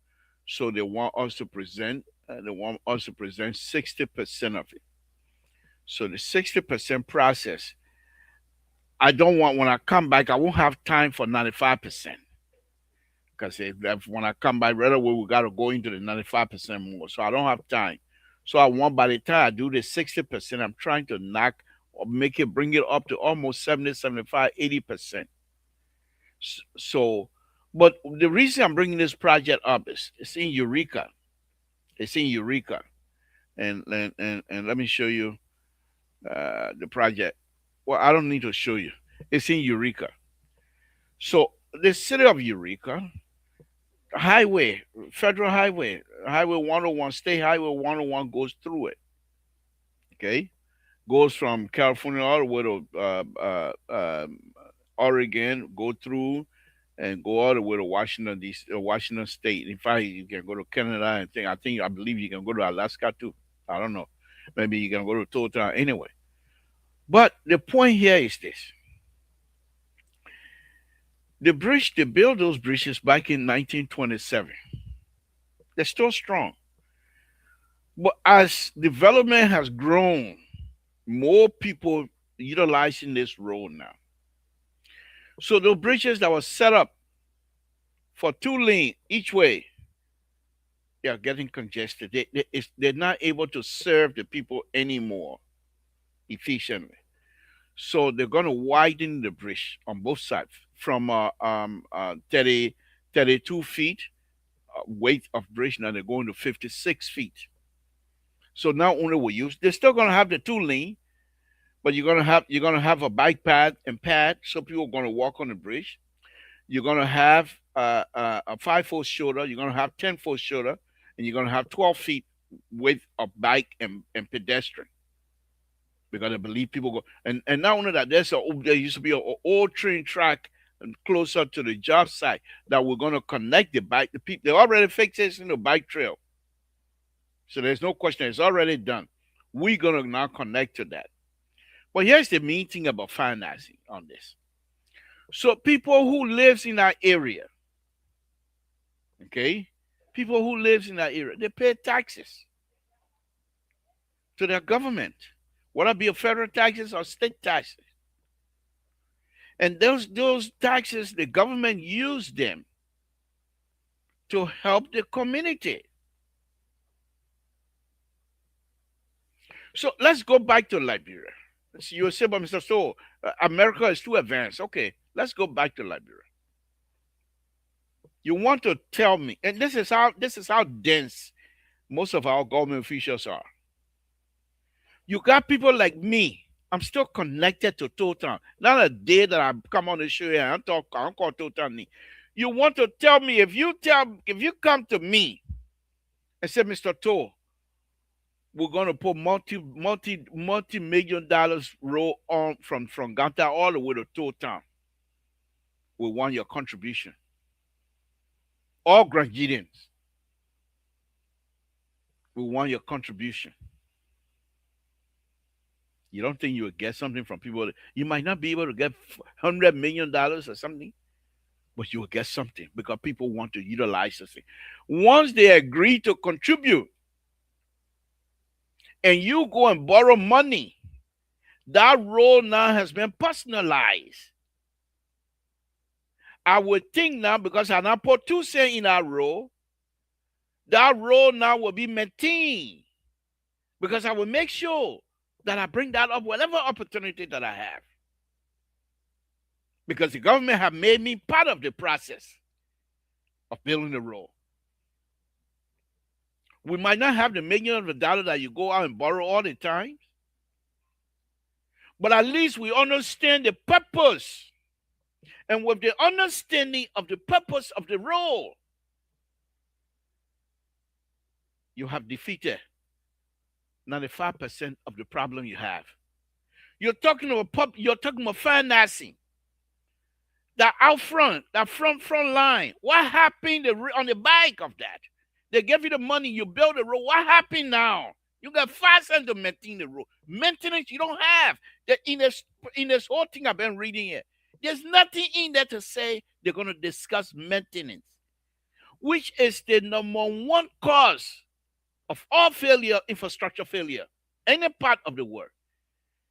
So they want us to present. They want us to present 60% of it. So the 60% process, I don't want when I come back. I won't have time for 95%. Because when I come back right away, we got to go into the 95% more. So I don't have time. So I want by the time I do the 60%, I'm trying to knock or make it, bring it up to almost 70, 75, 80%. So, but the reason I'm bringing this project up is it's in Eureka. It's in Eureka. And let me show you the project. Well, I don't need to show you. It's in Eureka. So the city of Eureka, highway, federal highway 101, state highway 101 goes through it. Okay, goes from California all the way to Oregon, go through and go all the way to Washington D.C., Washington State. In fact, you can go to Canada and think. I believe you can go to Alaska too. I don't know. Maybe you can go to Total anyway. But the point here is this: the bridge, they built those bridges back in 1927. They're still strong. But as development has grown, more people utilizing this road now. So the bridges that were set up for 2 lane each way, they are getting congested. They're not able to serve the people anymore efficiently. So they're going to widen the bridge on both sides from 30, 32 feet weight of bridge. Now they're going to 56 feet. So not only will use, they're still going to have the 2 lane, but you're gonna have a bike path and pad, so people are going to walk on the bridge. You're going to have a 5 foot shoulder. You're going to have 10 foot shoulder, and you're going to have 12 feet width of bike and pedestrian. Because I believe people go and not only that, there used to be an old train track closer to the job site that we're going to connect the bike. The people they already fixed it in the bike trail, so there's no question. It's already done. We're going to now connect to that. But here's the main thing about financing on this. So people who lives in that area, okay, people who lives in that area, they pay taxes to their government, whether it be federal taxes or state taxes. And those taxes, the government used them to help the community. So let's go back to Liberia. You say, but Mr. So, America is too advanced. Okay, let's go back to Liberia. You want to tell me, and this is how dense most of our government officials are. You got people like me. I'm still connected to Total. Not a day that I come on the show here and I'm called Total. You want to tell me if you come to me and say, Mr. To, we're gonna put multi-million dollars roll on from Ganta all the way to Total. We want your contribution. All Grangidians, we want your contribution. You don't think you will get something from people? You might not be able to get $100 million or something, but you will get something because people want to utilize this thing. Once they agree to contribute and you go and borrow money, that role now has been personalized. I would think now, because I now put 2 cents in that role now will be maintained because I will make sure that I bring that up whatever opportunity that I have. Because the government have made me part of the process of building the road. We might not have the millions of dollars that you go out and borrow all the time, but at least we understand the purpose. And with the understanding of the purpose of the role, you have defeated 95% of the problem you have. You're talking about financing. That out front, that front line. What happened on the back of that? They gave you the money, you build the road. What happened now? You got 5 cents to maintain the road. Maintenance you don't have. That in this whole thing I've been reading here, there's nothing in there to say they're going to discuss maintenance, which is the number one cause of all failure, infrastructure failure, any part of the world.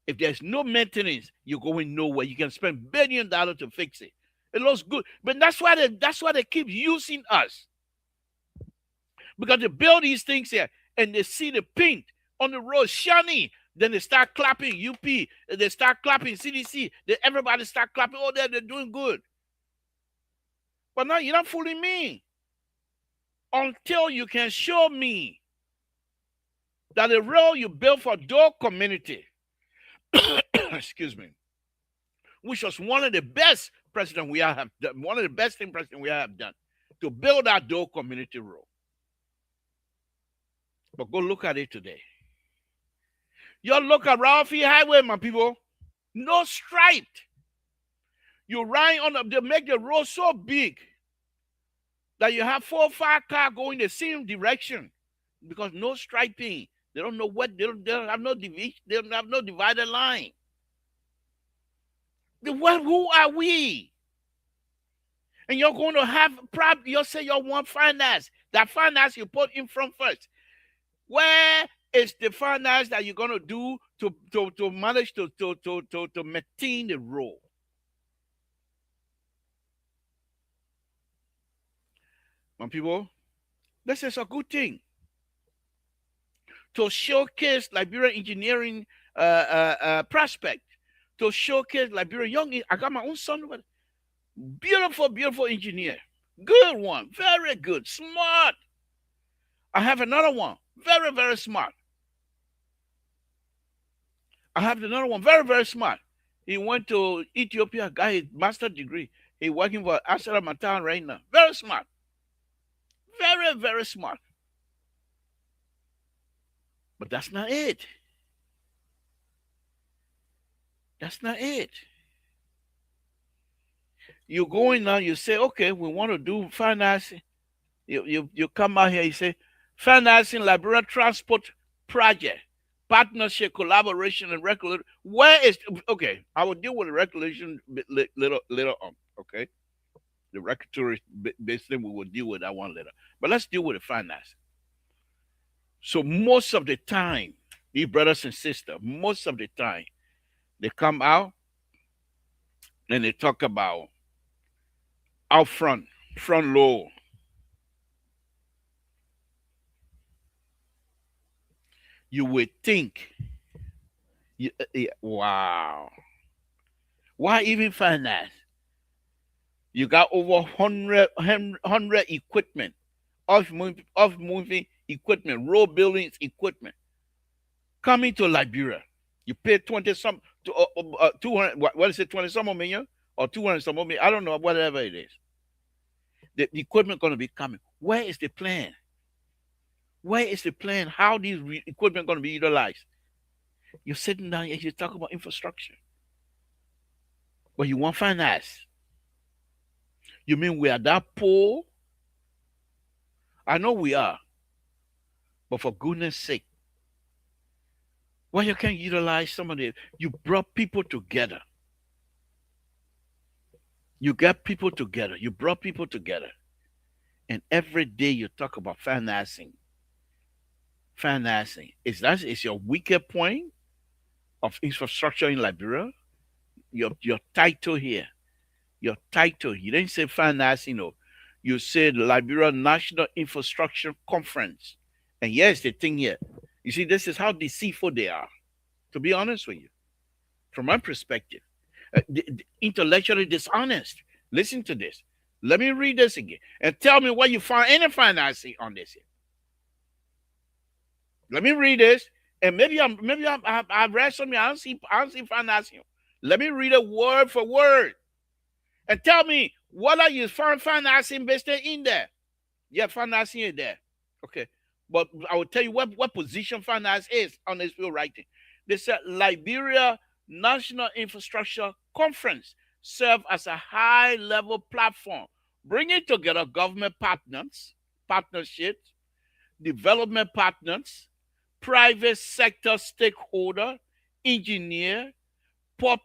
If there's no maintenance, you're going nowhere. You can spend $1 billion to fix it. It looks good, but that's why they keep using us, because they build these things here and they see the paint on the road shiny. Then they start clapping UP. They start clapping CDC. Everybody start clapping. Oh, they're doing good. But now you're not fooling me until you can show me that the road you built for Dole community, excuse me, which was one of the best president we have done, one of the best thing president we have done, to build our Dole community road. But go look at it today. You look at Ralphie Highway, my people. No striped. You ride on they make the road so big that you have 4 or 5 cars going the same direction because no striping. They don't know what they don't have no division. They don't have no divided line. Who are we? And you're going to have you say you want finance. That finance you put in front first. Where is the finance that you're going to do to manage to maintain the road? My people, this is a good thing to showcase Liberian engineering prospect, to showcase Liberian young. I got my own son, beautiful engineer, good one, very good, smart. I have another one, very smart. I have another one, very smart. He went to Ethiopia, got his master's degree. He's working for Asara Matan right now. Very smart. Very smart. But that's not it. That's not it. You go in now, you say, okay, we want to do financing. You come out here, you say, financing Liberian transport project, partnership, collaboration, and regulation. Where is, okay, I will deal with the regulation later on, okay? The regulatory based thing we will deal with that one later. But let's deal with the finance. So most of the time, these brothers and sisters, most of the time, they come out, and they talk about out front, front low. You would think, wow, why even finance? You got over 100 equipment, off moving equipment, road buildings equipment coming to Liberia. You pay 20 some to 200, what is it, 20 some million or 200 some million? I don't know, whatever it is. The equipment going to be coming. Where is the plan? Where is the plan? How these equipment going to be utilized? You're sitting down and you talk about infrastructure, but you want finance. You mean we are that poor? I know we are, but for goodness sake, why you can't utilize some of the? You brought people together. You got people together. You brought people together, and every day you talk about financing. Financing is your weaker point of infrastructure in Liberia. Your title here. Your title. You didn't say financing, no. You said Liberia National Infrastructure Conference. And yes, the thing here. You see, this is how deceitful they are. To be honest with you, from my perspective, intellectually dishonest. Listen to this. Let me read this again and tell me where you find any financing on this here. Let me read this, and I read something. I don't see financing. Let me read it word for word, and tell me what are you financing based in there. Yeah, financing is there. Okay, but I will tell you what position finance is on this field writing. They said Liberia National Infrastructure Conference serve as a high-level platform, bringing together government partnerships, development partners, private sector stakeholder, engineer,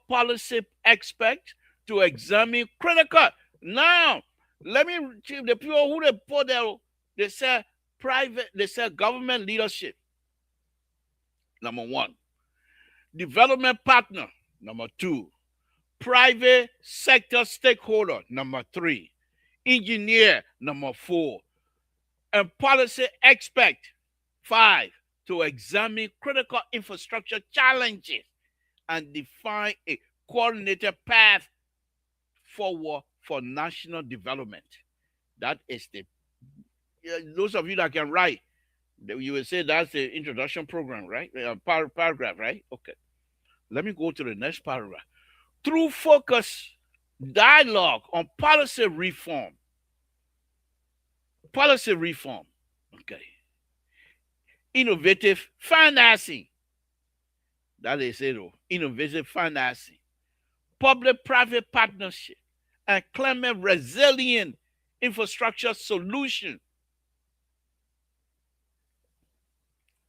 policy experts to examine critical. Now, let me the people who they put there, they say private, they say government leadership. Number one. Development partner, number two. Private sector stakeholder, number three. Engineer, number four. And policy expert, five, to examine critical infrastructure challenges and define a coordinated path forward for national development. That is those of you that can write, you will say that's the introduction program, right? Paragraph, right? Okay. Let me go to the next paragraph. Through focus dialogue on policy reform. Policy reform. Okay. Innovative financing. That is it. Innovative financing. Public-private partnership and climate resilient infrastructure solution.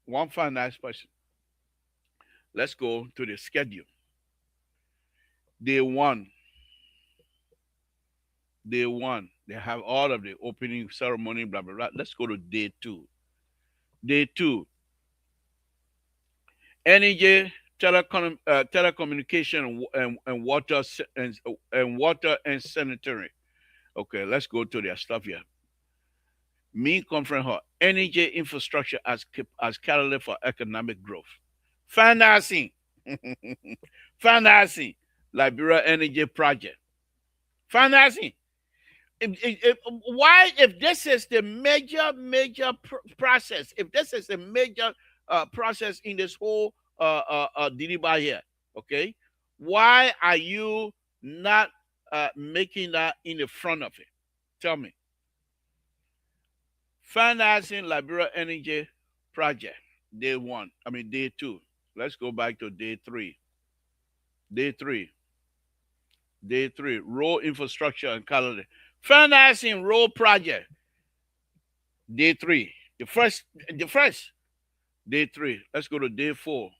One finance person. Let's go to the schedule. Day one. Day one. They have all of the opening ceremony, blah, blah, blah. Let's go to day two. Day two. Energy, telecommunication, and water and sanitary. Okay, let's go to their stuff here. Main conference hall. Energy infrastructure as catalyst for economic growth. Financing. Financing. Liberia Energy Project. Financing. Why, if this is the major process, if this is the major process in this whole Diliba here, okay, why are you not making that in the front of it? Tell me. Financing Liberia Energy Project. Day one. I mean, day two. Let's go back to day three. Day three. Day three. Road infrastructure and calendar. Financing road project. Day three. The first. Day three. Let's go to day four.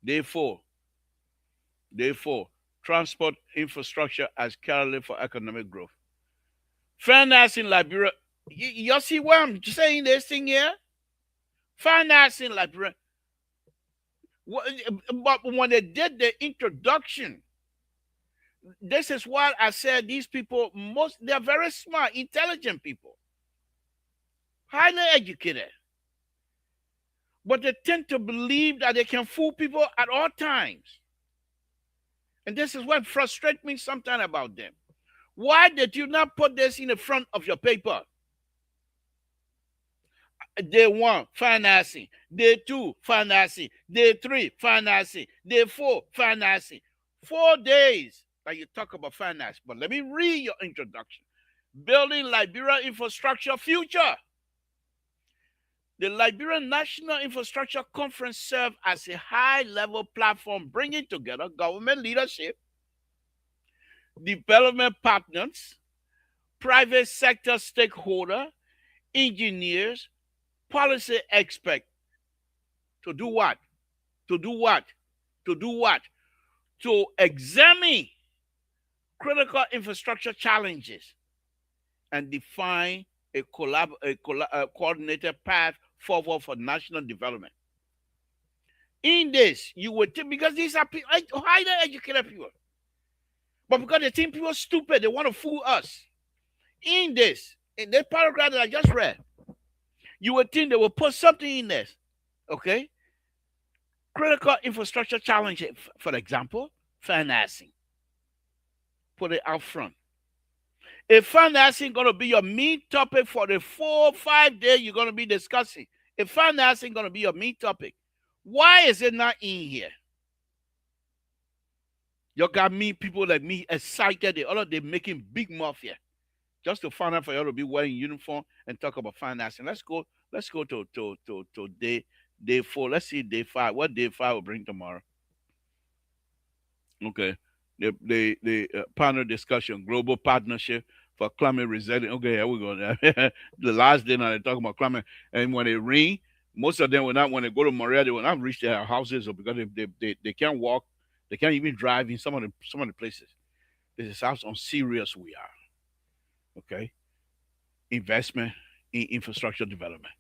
Day four. Day four. Transport infrastructure as catalyst for economic growth. Financing Liberia. You see why I'm saying this thing here? Financing Liberia. But when they did the introduction, This is what I said. These people, they're very smart, intelligent people, highly educated, but they tend to believe that they can fool people at all times. And this is what frustrates me sometimes about them. Why did you not put this in the front of your paper? Day one, financing. Day two, financing. Day three, financing. Day four, financing. 4 days that you talk about finance. But let me read your introduction. Building Liberia infrastructure future. The Liberian National Infrastructure Conference served as a high-level platform bringing together government leadership, development partners, private sector stakeholders, engineers, policy experts to do what? To do what? To do what? To examine critical infrastructure challenges and define a coordinated path forward for national development. In this, you would think, because these are highly educated people, but because they think people are stupid, they want to fool us. In this paragraph that I just read, you would think they will put something in this, okay? Critical infrastructure challenges, for example, financing. Put it out front. If financing going to be your main topic for the 4 or 5 days you're going to be discussing, if financing going to be your main topic, why is it not in here? You got me, people like me, excited. They're making big mouth here, just to find out for you to be wearing uniform and talk about financing. Let's go to day 4. Let's see day 5. What day 5 will bring tomorrow? Okay. The panel discussion, global partnership for climate resilience. Okay, here we go. The last day now they talk about climate, and when it rain, most of them will not. When they go to Montreal, they will not reach their houses, or because they can't walk, they can't even drive in some of the places. This is how serious we are. Okay, investment in infrastructure development.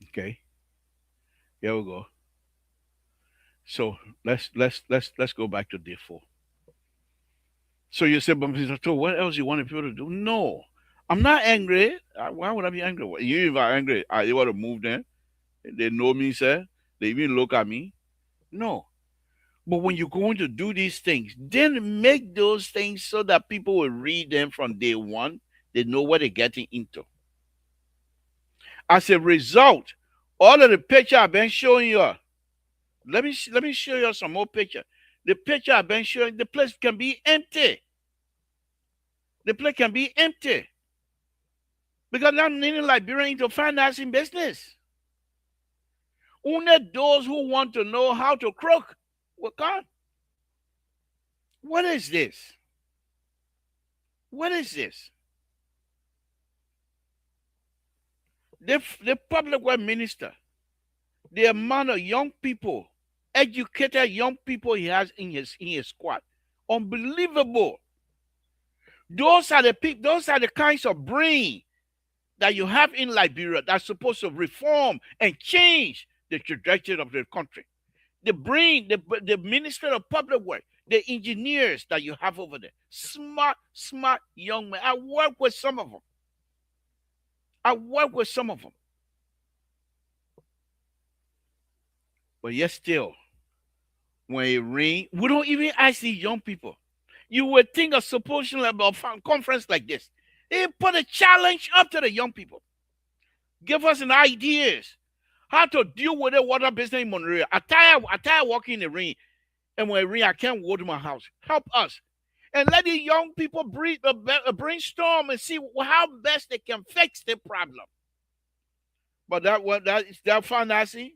Okay, here we go. So let's go back to day 4. So you said, but Mr. What else you wanted people to do? No, I'm not angry. Why would I be angry? You are angry. They want to move them. They know me, sir. They even look at me. No. But when you're going to do these things, then make those things so that people will read them from day 1. They know what they're getting into. As a result, all of the picture I've been showing you, let me show you some more picture. The picture I've been showing, the place can be empty. The place can be empty. Because I'm needing Liberian into financing business. Only those who want to know how to crook will come. What is this? What is this? The public work minister, the amount of young people, educated young people he has in his squad, unbelievable. Those are the kinds of brain that you have in Liberia that's supposed to reform and change the trajectory of the country. The brain, the Minister of Public Work, the engineers that you have over there, smart young men. I work with some of them. But yet still, when it rains, we don't even ask these young people. You would think a supposed about conference like this, they put a challenge up to the young people. Give us an ideas how to deal with the water business in Monrovia. I tire walking in the rain, and when it rain, I can't go to my house. Help us. And let the young people brainstorm and see how best they can fix the problem. But that financing,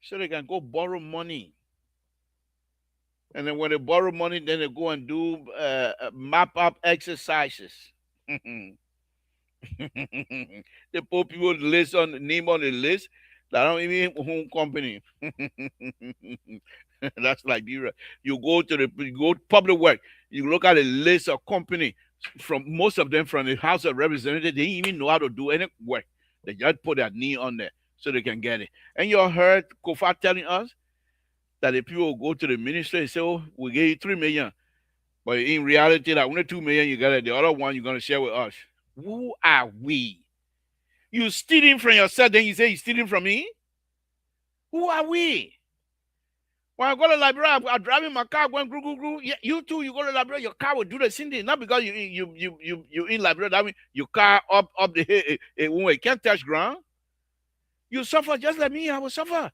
so they can go borrow money. And then when they borrow money, then they go and do map up exercises. They put people list on the name on the list that don't even home company. That's like you go to public work. You look at a list of company from most of them from the House of Representatives. They didn't even know how to do any work. They just put their name on there so they can get it. And you heard Kofa telling us that the people go to the ministry and say, "Oh, we gave you 3 million," but in reality, that only 2 million you got it. The other one you're gonna share with us. Who are we? You stealing from yourself, then you say you stealing from me? Who are we? When I go to Liberia, I'm driving my car going gru gru gru. Yeah, you too, you go to Liberia, your car will do the same thing. Not because you in Liberia, that means your car up the hill, it can't touch ground. You suffer just like me, I will suffer.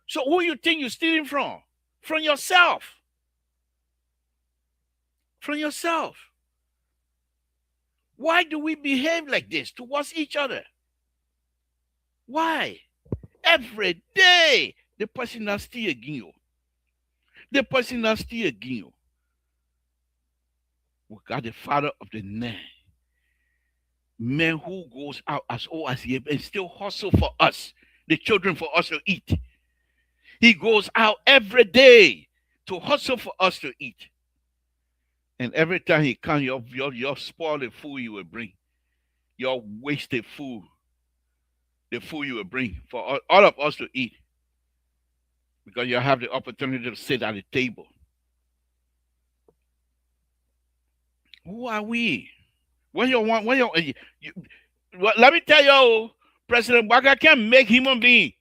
So who you think you're stealing from? From yourself. From yourself. Why do we behave like this towards each other? Why? Every day, the person that steal again you. The person that steal again you. We got the father of the man who goes out as old as he is and still hustle for us, the children, for us to eat. He goes out every day to hustle for us to eat. And every time he comes, your spoiled food you will bring. Your wasted food. The food you will bring for all of us to eat. Because you have the opportunity to sit at the table. Who are we? When you want, let me tell you, President Waka can't make human being.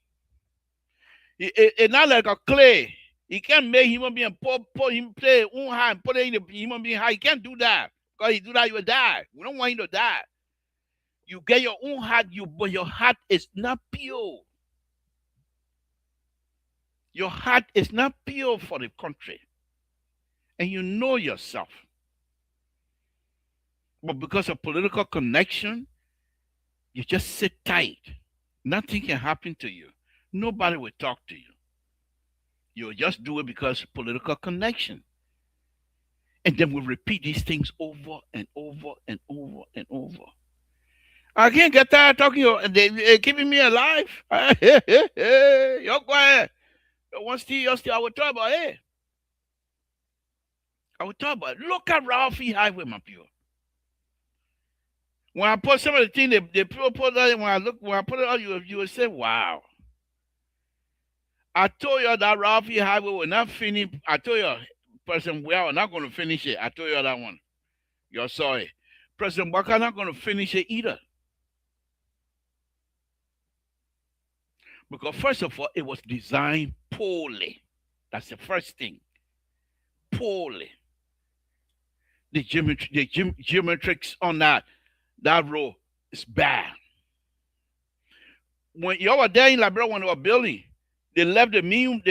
It's not like a clay. He can't make human being put him play own hand, put it in the human being hand. He can't do that. Because he do that, you will die. We don't want him to die. You get your own heart, but your heart is not pure. Your heart is not pure for the country. And you know yourself. But because of political connection, you just sit tight. Nothing can happen to you. Nobody will talk to you. You'll just do it because of political connection. And then we'll repeat these things over and over and over and over. I can't get tired talking to you. They're keeping me alive. You're quiet. Once I will talk about it. I will talk about it. Look at Ralphie Highway, my people. When I put some of the things they people put out, when I put it out, you will say, wow. I told you that Ralphie Highway will not finish. I told you, President we are not going to finish it. I told you that one. You're sorry. President Waka not going to finish it either. Because first of all, it was designed poorly. That's the first thing. Poorly. The geometrics on that road is bad. When you were there in Liberia when they were building, they left the mean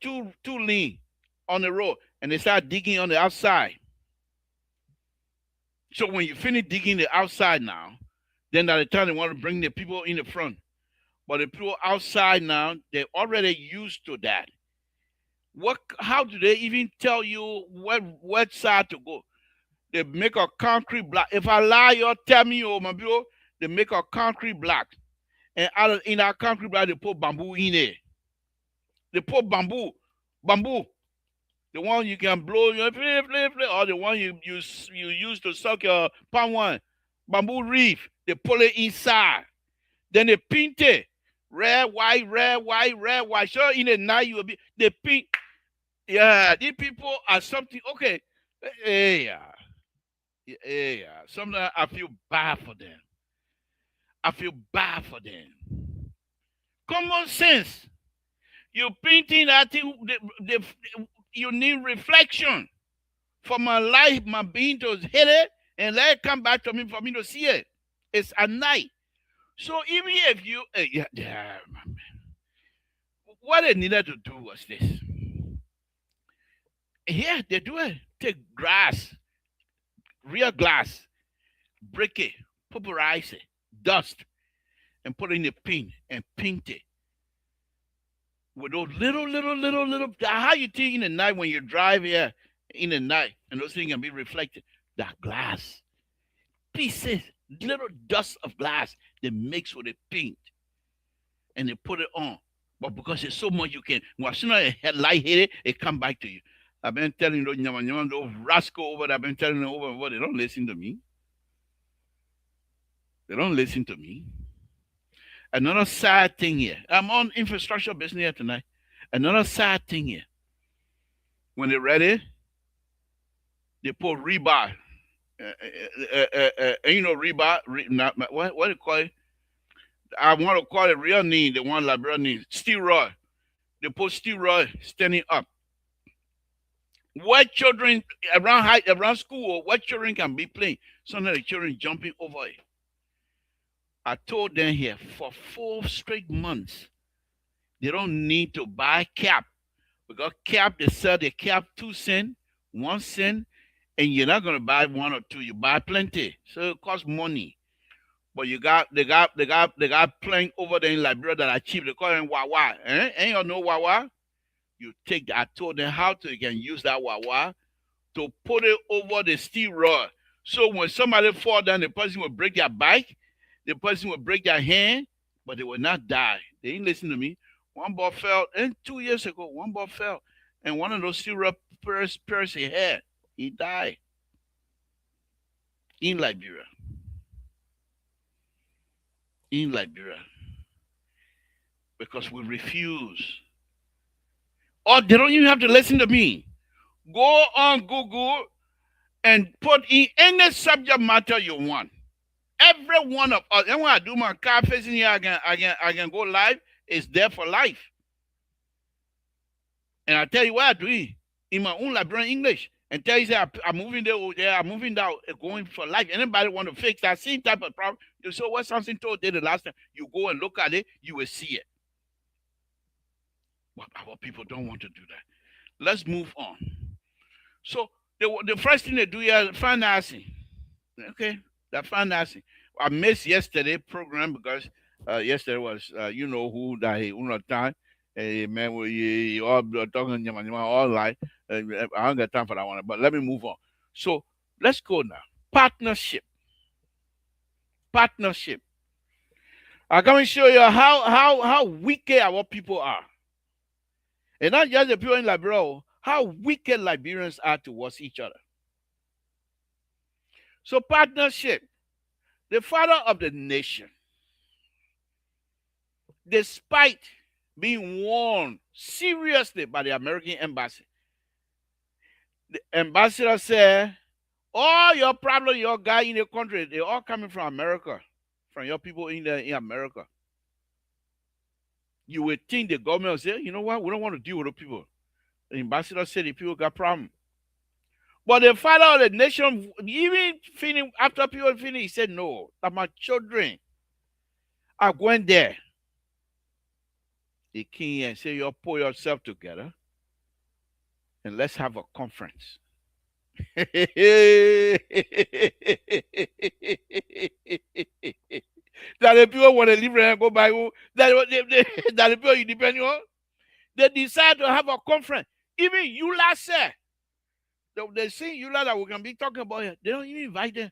too lean on the road and they started digging on the outside. So when you finish digging the outside now, then at the time they want to bring the people in the front. But the people outside now, they're already used to that. How do they even tell you what side to go? They make a concrete block. If I lie, you tell me, oh my bro, they make a concrete block. And in our concrete block, they put bamboo in there. They put bamboo. The one you can blow, or the one you use to suck your palm one. Bamboo reef. They put it inside. Then they paint it. Red, white. Sure, in the night you will be they paint. Yeah, these people are something. Okay. Yeah. Sometimes I feel bad for them. Common sense. You're painting that thing. You need reflection for my life, my being to hit it, and let it come back to me for me to see it. It's at night. So even if you, what they needed to do was this. Yeah, they do it. Take grass, real glass, break it, pulverize it, dust, and put it in the paint and paint it. With those little, how you think in the night when you drive here in the night and those things can be reflected? That glass, pieces, little dust of glass, they mix with the paint and they put it on. But because it's so much you can, as soon as a light hit it come back to you. I've been telling those those rascal over there, I've been telling them over and over, they don't listen to me. Another sad thing here. I'm on infrastructure business here tonight. Another sad thing here, when they're ready, they put rebar. You know rebar, what do you call it? I want to call it real name, the one Liberia name, steroid. They put steroid standing up. What children around school, what children can be playing? Some of the children jumping over it. I told them here for 4 straight months, they don't need to buy cap because cap they sell the cap 2 cents, 1 cent, and you're not gonna buy one or two. You buy plenty, so it costs money. But they got playing over there in Liberia that are cheap. They call them wawa. Ain't you know wawa? You take I told them how to you can use that wawa to put it over the steel rod. So when somebody fall down, the person will break their bike, the person will break their hand, but they will not die. They didn't listen to me. One ball fell, and 2 years ago, one ball fell, and one of those steel rod pierced his head. He died in Liberia. In Liberia. Because we refuse. Or they don't even have to listen to me. Go on Google and put in any subject matter you want. Every one of us, and when I do my car facing here, I can go live. It's there for life. And I tell you what I do in my own Liberian English. And tell you that I'm moving there, I'm moving down, going for life. Anybody want to fix that same type of problem? You saw what Samson told did the last time. You go and look at it, you will see it. But our people don't want to do that. Let's move on. So the first thing they do is financing. Okay, that financing. I missed yesterday program because yesterday was you know who that time. Man, we all talking all life. I don't got time for that one, but let me move on. So let's go now. Partnership. Partnership. I'm going to show you how wicked our people are. And not just the people in Liberia, how wicked Liberians are towards each other. So partnership. The father of the nation, despite being warned seriously by the American embassy, the ambassador said, all your problems, your guy in the country, they're all coming from America, from your people in America. You would think the government will say, you know what, we don't want to deal with the people. The ambassador said the people got problems. But the father of the nation, even after people finish, he said, no, that my children are going there. He came and said, you pull yourself together and let's have a conference. That the people want to leave and go by who, that the people you depend on, they decide to have a conference. Even Eula said, they see Eula that we can be talking about here. They don't even invite them.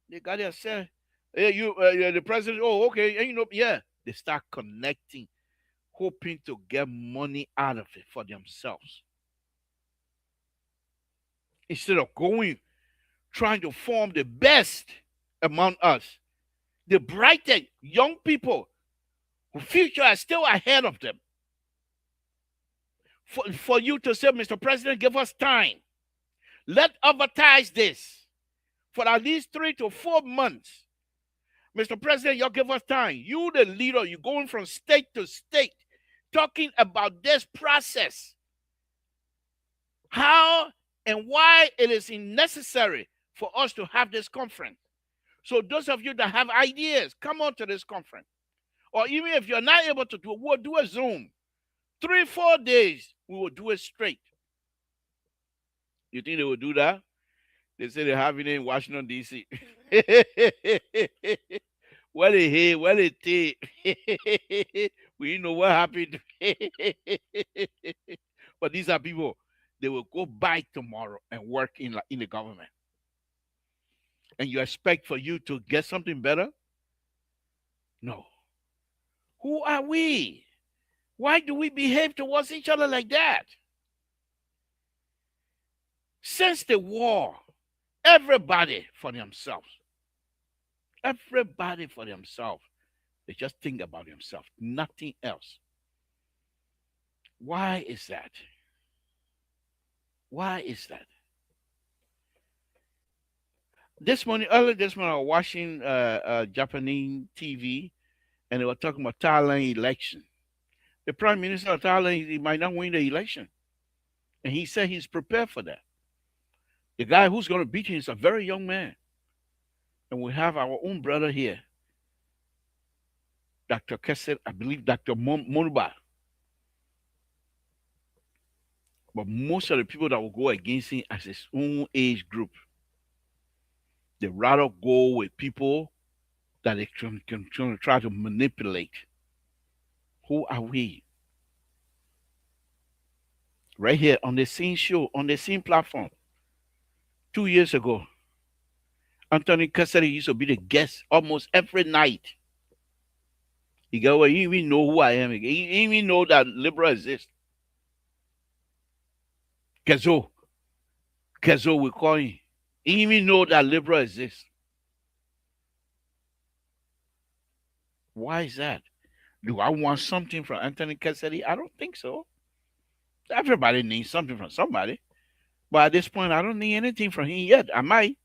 They got there said, hey, the president, oh, okay, and you know, yeah. They start connecting, hoping to get money out of it for themselves. Instead of trying to form the best among us, the brighter young people whose future is still ahead of them. For you to say, Mr. President, give us time. Let's advertise this for at least 3 to 4 months. Mr. President, you give us time. You, the leader, you're going from state to state, talking about this process. How and why it is necessary for us to have this conference. So those of you that have ideas, come on to this conference. Or even if you're not able to do it, we'll do a Zoom. 3-4 days, we will do it straight. You think they will do that? They say they're having it in Washington, D.C. Well, they hate, well, they take. We know what happened. But these are people, they will go back tomorrow and work in the government. And you expect for you to get something better? No. Who are we? Why do we behave towards each other like that? Since the war, everybody for themselves. Everybody for themselves. They just think about themselves, nothing else. Why is that? Why is that? Earlier this morning, I was watching Japanese TV, and they were talking about Thailand election. The prime minister of Thailand, he might not win the election, and he said he's prepared for that. The guy who's going to beat him is a very young man, and we have our own brother here, Dr. Kesset, I believe Dr. Monuba. But most of the people that will go against him as his own age group, they rather go with people that they can try to manipulate. Who are we? Right here on the same show, on the same platform, 2 years ago, Anthony Cassidy used to be the guest almost every night. He go, well, you even know who I am. He even know that liberal exists. Kezo, we call him. He even know that liberal exists. Why is that? Do I want something from Anthony Cassidy? I don't think so. Everybody needs something from somebody. But at this point, I don't need anything from him yet. I might.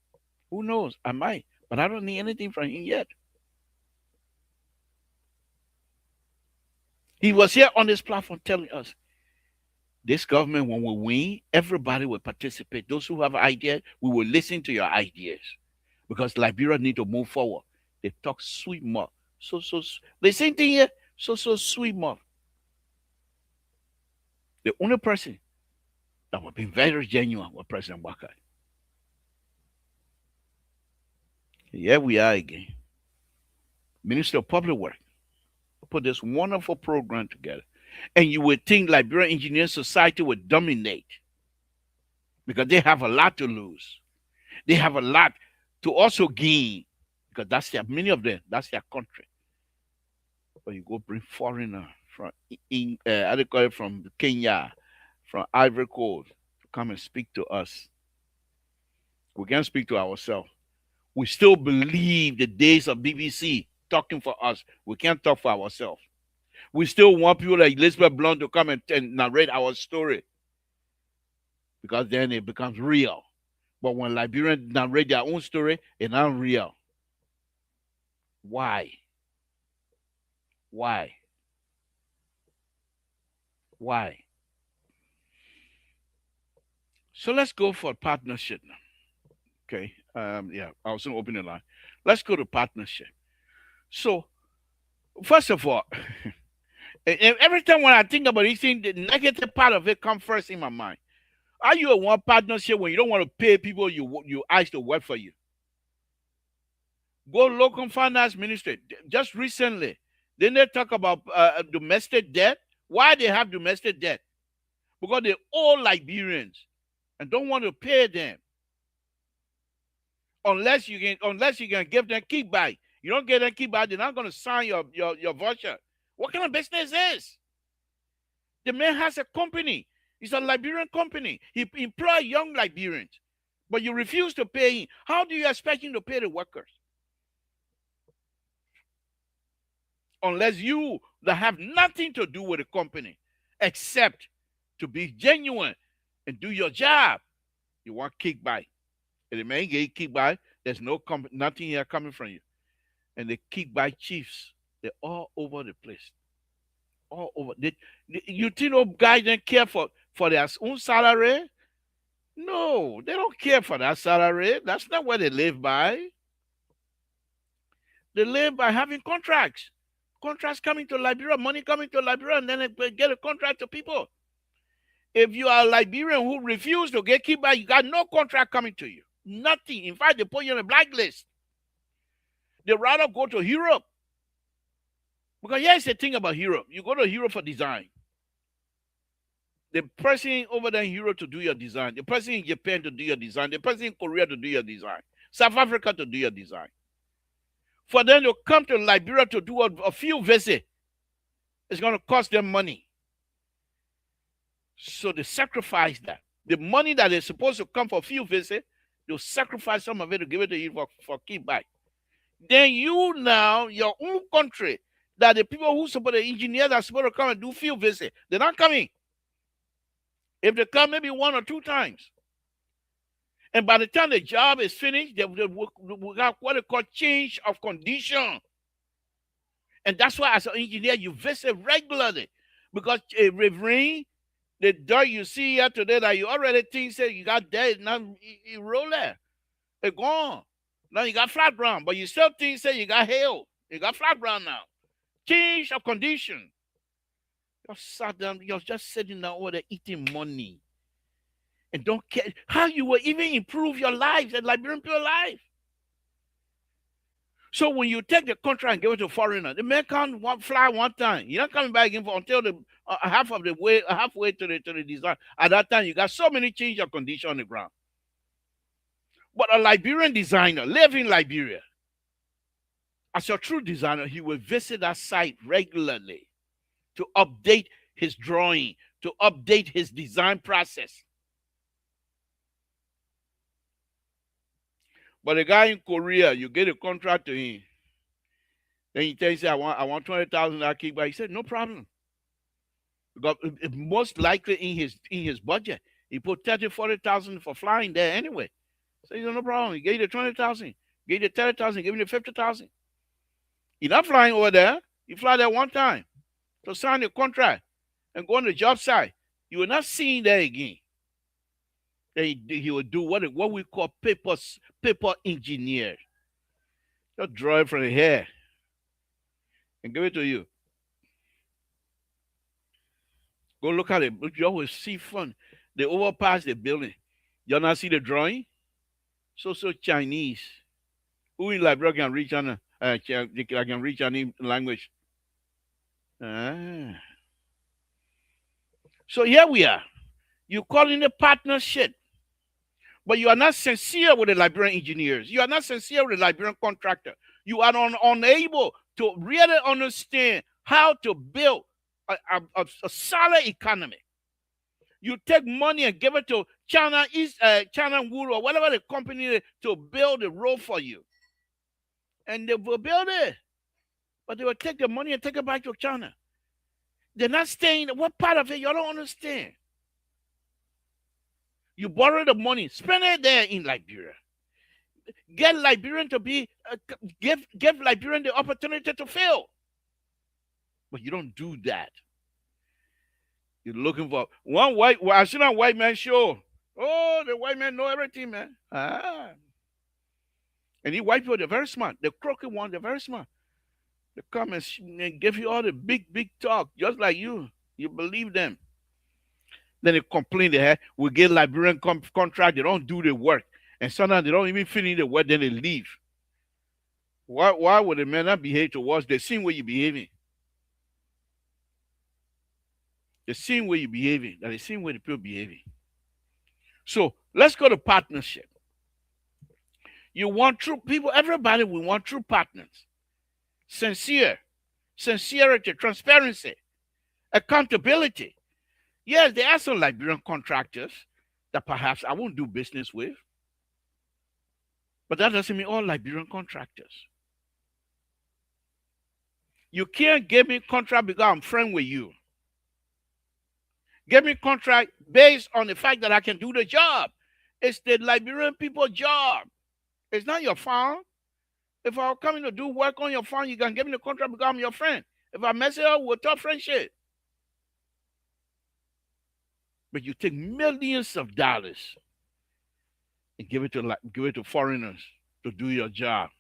Who knows? I might. But I don't need anything from him yet. He was here on this platform telling us, this government, when we win, everybody will participate. Those who have ideas, we will listen to your ideas. Because Liberia need to move forward. They talk sweet mouth. The same thing here, sweet mouth. The only person that would be very genuine was President Wakai. Here we are again. Minister of Public Works put this wonderful program together. And you would think Liberian Engineering Society would dominate because they have a lot to lose. They have a lot to also gain because many of them, that's their country. But you go bring foreigner from from Kenya, from Ivory Coast to come and speak to us. We can't speak to ourselves. We still believe the days of BBC talking for us. We can't talk for ourselves. We still want people like Elizabeth Blunt to come and narrate our story because then it becomes real. But when Liberians narrate their own story, it's not real. Why? Why? Why? So let's go for partnership now. Okay. Yeah, I was going to open the line. Let's go to partnership. So, first of all, every time when I think about this thing, the negative part of it comes first in my mind. Are you a one partnership when you don't want to pay people you ask to work for you? Go local finance ministry. Just recently, didn't they talk about domestic debt? Why they have domestic debt? Because they're all Liberians and don't want to pay them. Unless you can give them kickback. You don't get them kickback, they're not going to sign your voucher. What kind of business is? The man has a company. It's a Liberian company. He employs young Liberians. But you refuse to pay him. How do you expect him to pay the workers? Unless you that have nothing to do with the company except to be genuine and do your job, you want kickback. And the man get kickback, there's nothing here coming from you. And the kickback chiefs, they're all over the place. All over. You think those guys don't care for their own salary? No, they don't care for that salary. That's not what they live by. They live by having contracts. Contracts coming to Liberia, money coming to Liberia, and then they get a contract to people. If you are a Liberian who refuse to get kickback, you got no contract coming to you. Nothing. In fact, they put you on a blacklist. They rather go to Europe. Because here's the thing about Europe. You go to Europe for design. The person over there in Europe to do your design. The person in Japan to do your design. The person in Korea to do your design. South Africa to do your design. For them to come to Liberia to do a field visit, it's going to cost them money. So they sacrifice that. The money that is supposed to come for field visit, they'll sacrifice some of it to give it to you for kickback. Then you now, your own country, that the people who support the engineers are supposed to come and do field visit, they're not coming. If they come maybe 1 or 2 times. And by the time the job is finished, we got what they call change of condition. And that's why as an engineer, you visit regularly. Because with rain, the dirt you see here today that you already think say you got dead, now you roll there. It's gone. Now you got flat ground, but you still think say you got hail. You got flat ground now. Change of condition. You're sat down, you're just sitting down over there eating money. And don't care how you will even improve your life and Liberian people life. So when you take the contract and give it to a foreigner, the man can't fly one time. You're not coming back again for until the halfway to the design. At that time, you got so many change of condition on the ground. But a Liberian designer live in Liberia. As a true designer, he will visit that site regularly to update his drawing, to update his design process. But the guy in Korea, you get a contract to him. Then he tells you, I want 20,000 kickback. He said, no problem. Because most likely in his budget, he put 30,000-40,000 for flying there anyway. So he said, no problem. He gave you the 20,000, gave you the 30,000, gave you the 50,000. He's not flying over there. He fly there one time to sign the contract and go on the job site. You will not see him there again. He will do what we call paper engineer. Just draw it from the hair and give it to you. Go look at it. You always see fun. They overpass the building. You not see the drawing? So Chinese. Who in Liberia can reach on can reach any language? So here we are. You call in a partnership. But you are not sincere with the Liberian engineers. You are not sincere with the Liberian contractor. You are unable to really understand how to build a solid economy. You take money and give it to China Wood or whatever the company to build the road for you. And they will build it. But they will take the money and take it back to China. They're not staying. What part of it you don't understand? You borrow the money, spend it there in Liberia. Get Liberian to be, give Liberian the opportunity to fail. But you don't do that. You're looking for one white, I seen a white man show. Oh, the white man know everything, man. And the white people, they're very smart. The crooked one, they're very smart. They come and give you all the big talk, just like you. You believe them. Then they complain we get Liberian contract, they don't do the work. And sometimes they don't even finish the work, then they leave. Why would the man not behave towards the same way you're behaving? The same way you're behaving, that the same way the people behaving. So let's go to partnership. You want true people, everybody will want true partners. Sincerity, transparency, accountability. Yes, there are some Liberian contractors that perhaps I won't do business with. But that doesn't mean all Liberian contractors. You can't give me contract because I'm friend with you. Give me contract based on the fact that I can do the job. It's the Liberian people's job. It's not your farm. If I'm coming to do work on your farm, you can give me the contract because I'm your friend. If I mess it up, we'll talk friendship. But you take millions of dollars and give it to foreigners to do your job.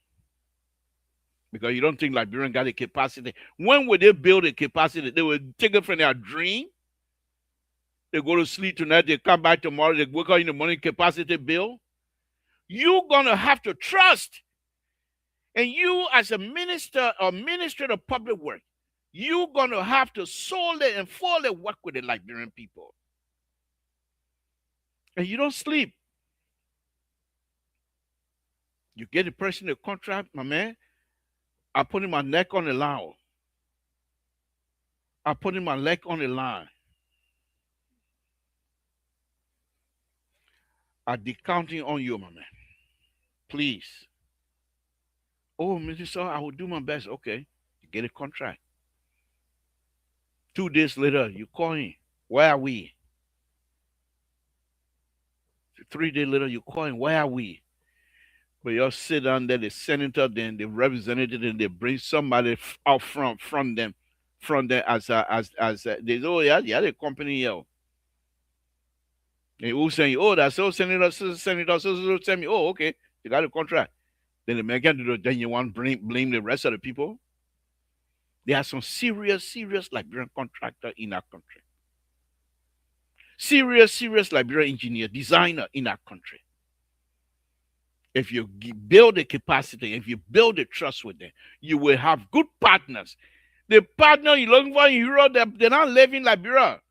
Because you don't think Liberian got the capacity. When would they build a capacity? They will take it from their dream. They go to sleep tonight, they come back tomorrow, they wake up in the morning, capacity build. You're going to have to trust. And you as a minister or administrator of public work, you're going to have to solely and fully work with the Liberian people. And you don't sleep. You get the person a contract, my man. I'm putting my neck on the line. I'm putting my leg on the line. I'm counting on you, my man. Please. Oh, Mr. Sir, I will do my best. Okay. You get a contract. 2 days later, you call him. Where are we? 3 days later, you call him, where are we? But you all sit down there, the senator, then the representative, and they bring somebody out from them they say, oh yeah, the company here. And who saying, oh, that's so senator, so send me, oh, okay, you got a contract. Then the American do then you want to blame the rest of the people. There are some serious Liberian contractor in our country. Serious Liberian engineer, designer in our country. If you build the capacity, if you build the trust with them, you will have good partners. The partner you're looking for in Europe, they're not living in Liberia.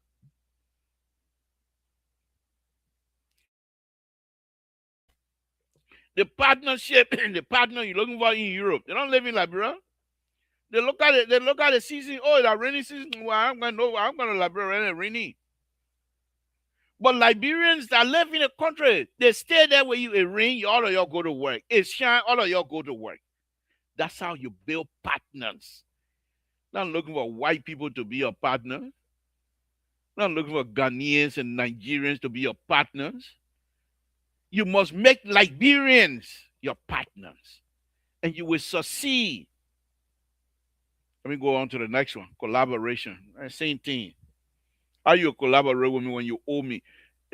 The partnership and the partner you're looking for in Europe, they don't live in Liberia. They look at it, they look at the season, oh, it's a rainy season. Well, I'm gonna Liberia rainy. But Liberians that live in the country, they stay there where you it rain, all of y'all go to work. It shine, all of y'all go to work. That's how you build partners. Not looking for white people to be your partner. Not looking for Ghanaians and Nigerians to be your partners. You must make Liberians your partners, and you will succeed. Let me go on to the next one. Collaboration. Same thing. How you collaborate with me when you owe me?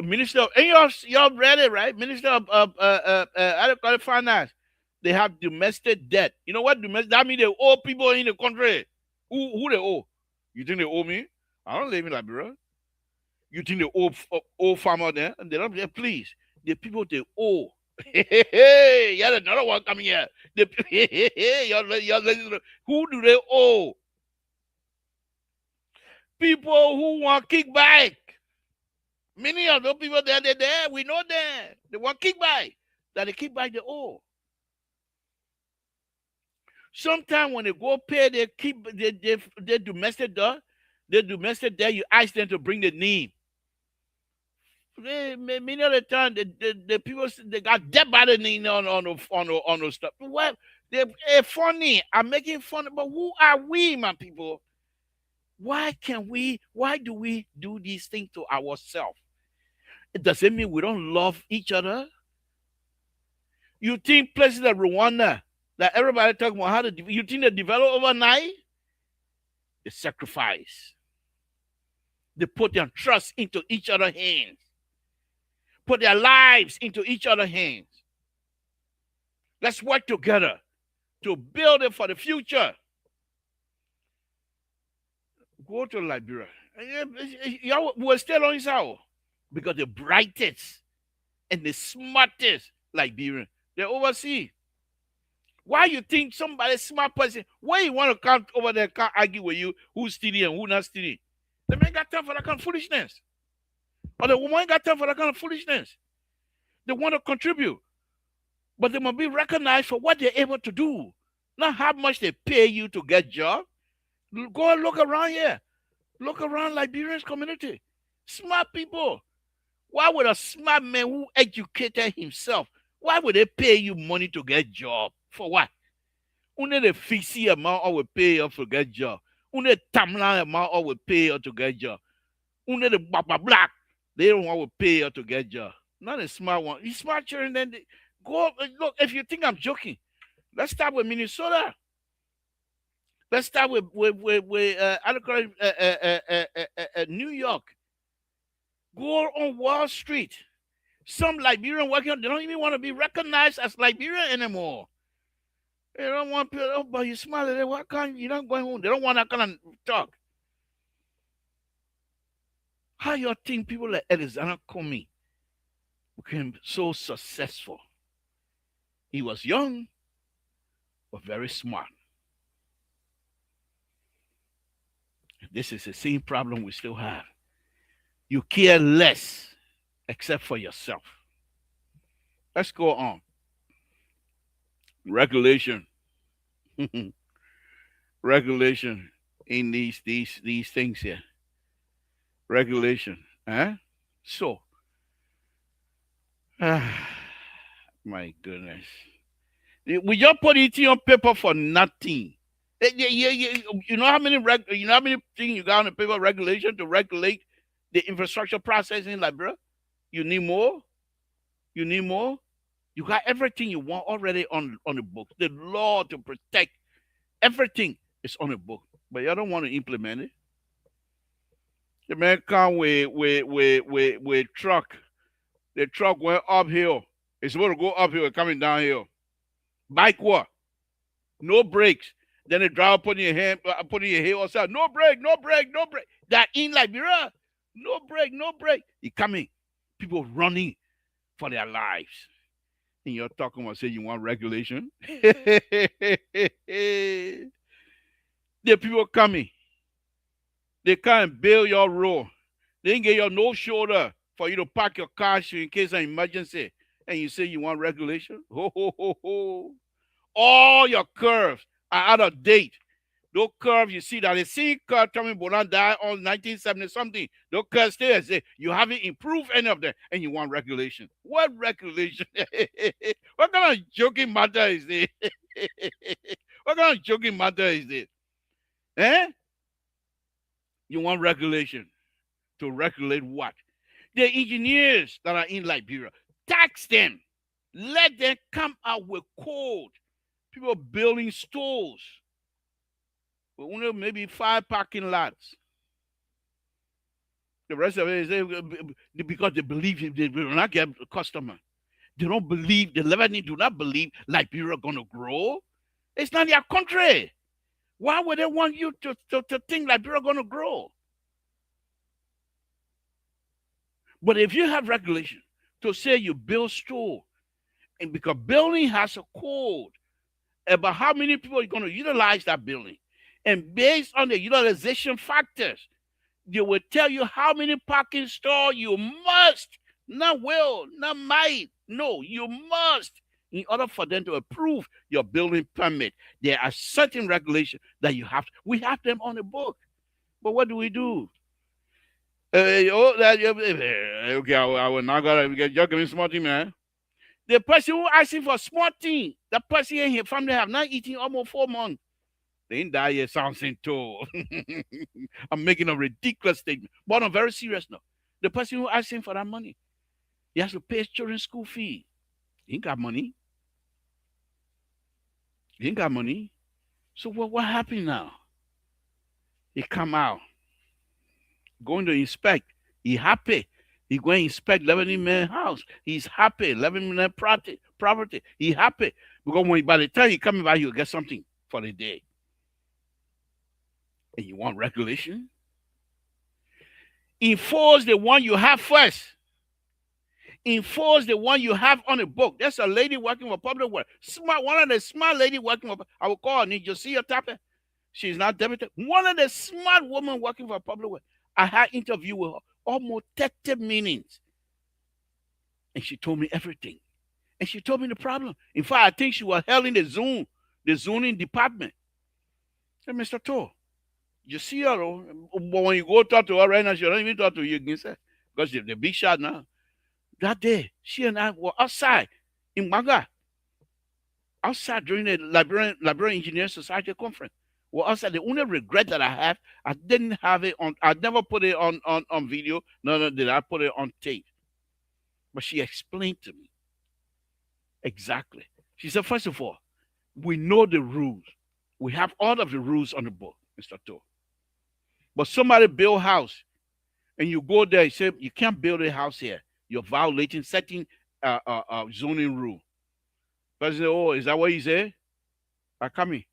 Minister of, and y'all read it, right? Minister of Finance. They have domestic debt. You know what? That means they owe people in the country. Who they owe? You think they owe me? I don't live in Liberia. You think they owe farmer there? And they don't say, please. The people they owe. Hey, yeah, another one coming here. Who do they owe? People who want kickback. Many of those people they're there. We know them. They want kickback. That the kickback they owe. Sometimes when they go pay, they keep they domestic debt. They domestic debt. You ask them to bring the name. Many of the time, the people they got debt by the name on those stuff. Well, they're funny. I'm making fun, but who are we, my people? Why do we do these things to ourselves? It doesn't mean we don't love each other. You think places like Rwanda, that everybody talking about how to, you think they develop overnight? They sacrifice. They put their trust into each other's hands. Put their lives into each other's hands. Let's work together to build it for the future. Go to Liberia. Y'all will stay on his house because the brightest and the smartest Liberian, they're overseas. Why you think somebody smart person, why you want to come over there, can't argue with you who's stealing and who not stealing? The man got time for that kind of foolishness. Or the woman got time for that kind of foolishness. They want to contribute. But they must be recognized for what they're able to do. Not how much they pay you to get job. Go and look around here. Look around Liberian's community. Smart people. Why would a smart man who educated himself, why would they pay you money to get job? For what? Only the fixie amount I will pay you to get job. Only the timeline amount I will pay you to get job. Only the black, they don't want to pay you to get job. Not a smart one. You smart children, then go look. If you think I'm joking, let's start with Minnesota. Let's start with New York. Go on Wall Street. Some Liberian working, they don't even want to be recognized as Liberian anymore. They don't want people, oh, but you smile, why can't you not going home? They don't want that kind of talk. How you think people like Alexander Comey became so successful? He was young, but very smart. This is the same problem we still have. You care less except for yourself. Let's go on. Regulation. Regulation in these things here. Regulation. So, my goodness. We just put it on paper for nothing. You know how many things you got on the paper regulation to regulate the infrastructure process in Liberia? You need more? You need more? You got everything you want already on the book. The law to protect everything is on the book. But you don't want to implement it. The man come with truck. The truck went uphill. It's supposed to go uphill, coming downhill. Bike what? No brakes. Then the driver putting your hand, putting your head outside. No brake, no brake, no brake. That in Liberia, no brake, no brake. He coming. People running for their lives. And you're talking about saying you want regulation. The people coming. They can't build your road. They didn't get your no shoulder for you to park your car in case of emergency. And you say you want regulation? Ho, ho, ho, ho. All your curves are out of date. Those curves you see that the same curve coming Bonan died on 1970 something. Those curves still say you haven't improved any of them and you want regulation. What regulation? What kind of joking matter is this? What kind of joking matter is this? Eh? You want regulation. To regulate what? The engineers that are in Liberia, tax them. Let them come out with code. People building stores. But only maybe 5 parking lots. The rest of it is because they believe they will not get a customer. They don't believe, the Lebanese do not believe Liberia going to grow. It's not their country. Why would they want you to think Liberia going to grow? But if you have regulation to say you build store, and because building has a code about how many people are going to utilize that building, and based on the utilization factors, they will tell you how many parking stores you must, not will, not might, no, you must, in order for them to approve your building permit. There are certain regulations that you have. We have them on the book. But what do? Okay, I will not go. Just give me small thing, man. The person who asking for small thing, the person and his family have not eaten almost 4 months. They ain't die yet, Samson too. I'm making a ridiculous statement, but I'm very serious now. The person who asking for that money, he has to pay his children's school fee. He ain't got money. He ain't got money. So what happened now? He come out, going to inspect. He happy. He going to inspect Lebanese man's house. He's happy. Lebanese man property. He happy. Because by the time he coming back, he'll get something for the day. And you want regulation? Enforce the one you have first. Enforce the one you have on the book. There's a lady working for public work. Smart, one of the smart lady working for, I will call her. Need you see her tapping? She's not deputy. One of the smart women working for public work. I had interview with her, almost 30 minutes. And she told me everything. And she told me the problem. In fact, I think she was held in the zoning department. I said, Mr. Toh, you see her, but when you go talk to her right now, she don't even talk to you again, sir. Because the big shot now. That day, she and I were outside in Manga. Outside during the Liberian Engineering Society conference. Well, outside, the only regret that I have, I didn't have it on, I never put it on video, no, did I put it on tape. But she explained to me exactly. She said, first of all, we know the rules. We have all of the rules on the book, Mr. Toh. But somebody build a house, and you go there, you say, you can't build a house here. You're violating certain zoning rule. But say, oh, is that what you say? I come in.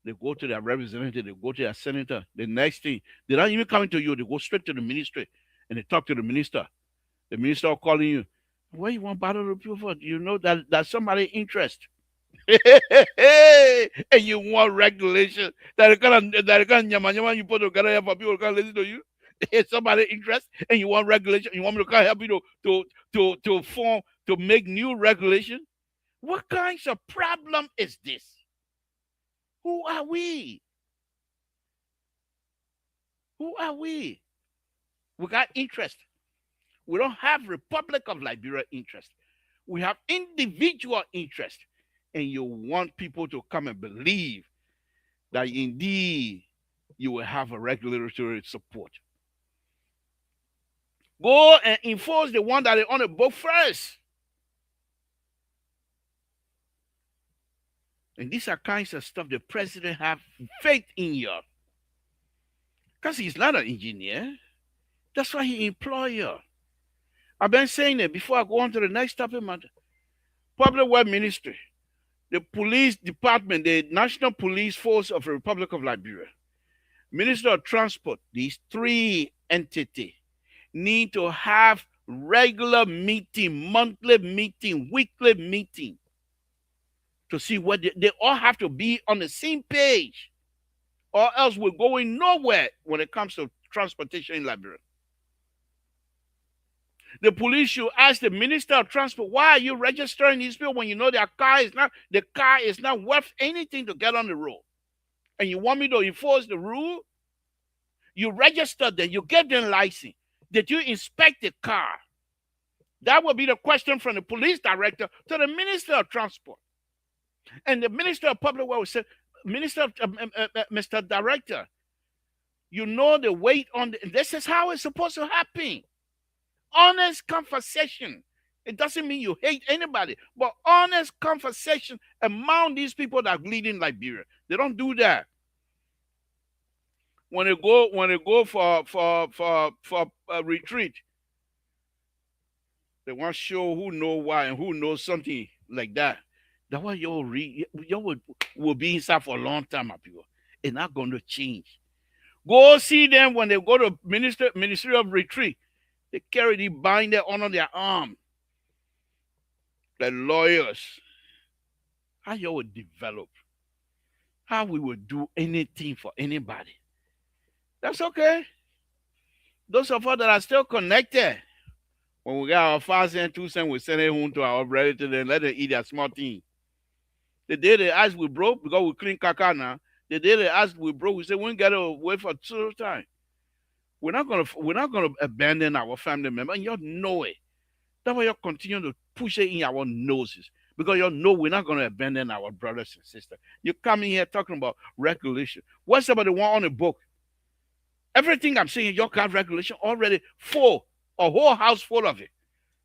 They go to their representative, they go to their senator. The next thing, they're not even coming to you, they go straight to the ministry and they talk to the minister. The minister calling you. What you want bother the people for? You know that somebody interest. And you want regulation that you put together for people to come listen to you. Somebody interest and you want regulation. You want me to come help you to make new regulation? What kinds of problem is this? Who are we? Who are we? We got interest. We don't have Republic of Liberia interest. We have individual interest. And you want people to come and believe that indeed you will have a regulatory support. Go and enforce the one that is on the book first. And these are kinds of stuff the president have faith in you. Because he's not an engineer. That's why he employ you. I've been saying it before I go on to the next topic, man. Public Work Ministry, the police department, the National Police Force of the Republic of Liberia, Minister of Transport, these three entities need to have regular meeting, monthly meeting, weekly meeting to see what they all have to be on the same page, or else we're going nowhere when it comes to transportation in Liberia. The police should ask the Minister of Transport, why are you registering these people when you know the car is not worth anything to get on the road? And you want me to enforce the rule? You registered them, you gave them license. Did you inspect the car? That would be the question from the police director to the Minister of Transport. And the Minister of Public Works said, Mr. Director, you know the weight on this is how it's supposed to happen. Honest conversation. It doesn't mean you hate anybody, but honest conversation among these people that lead in Liberia. They don't do that. When they go for a retreat, they want to show who know why and who knows something like that. That's why you will be inside for a long time, my people. It's not going to change. Go see them when they go to Ministry of Retreat. They carry the binder under their arm. The lawyers. How you will develop. How we will do anything for anybody. That's okay. Those of us that are still connected, when we got our 5 cents, 2 cents, we send it home to our relatives and let them eat that small thing. The day they ask we broke, because we clean caca now, the day they ask we broke, we say we ain't got to wait for 2 time. We're not gonna abandon our family member, and you know it. That's why you continue to push it in our noses, because you know we're not gonna abandon our brothers and sisters. You come in here talking about regulation. What's about the one on the book? Everything I'm saying, you got regulation already full, a whole house full of it.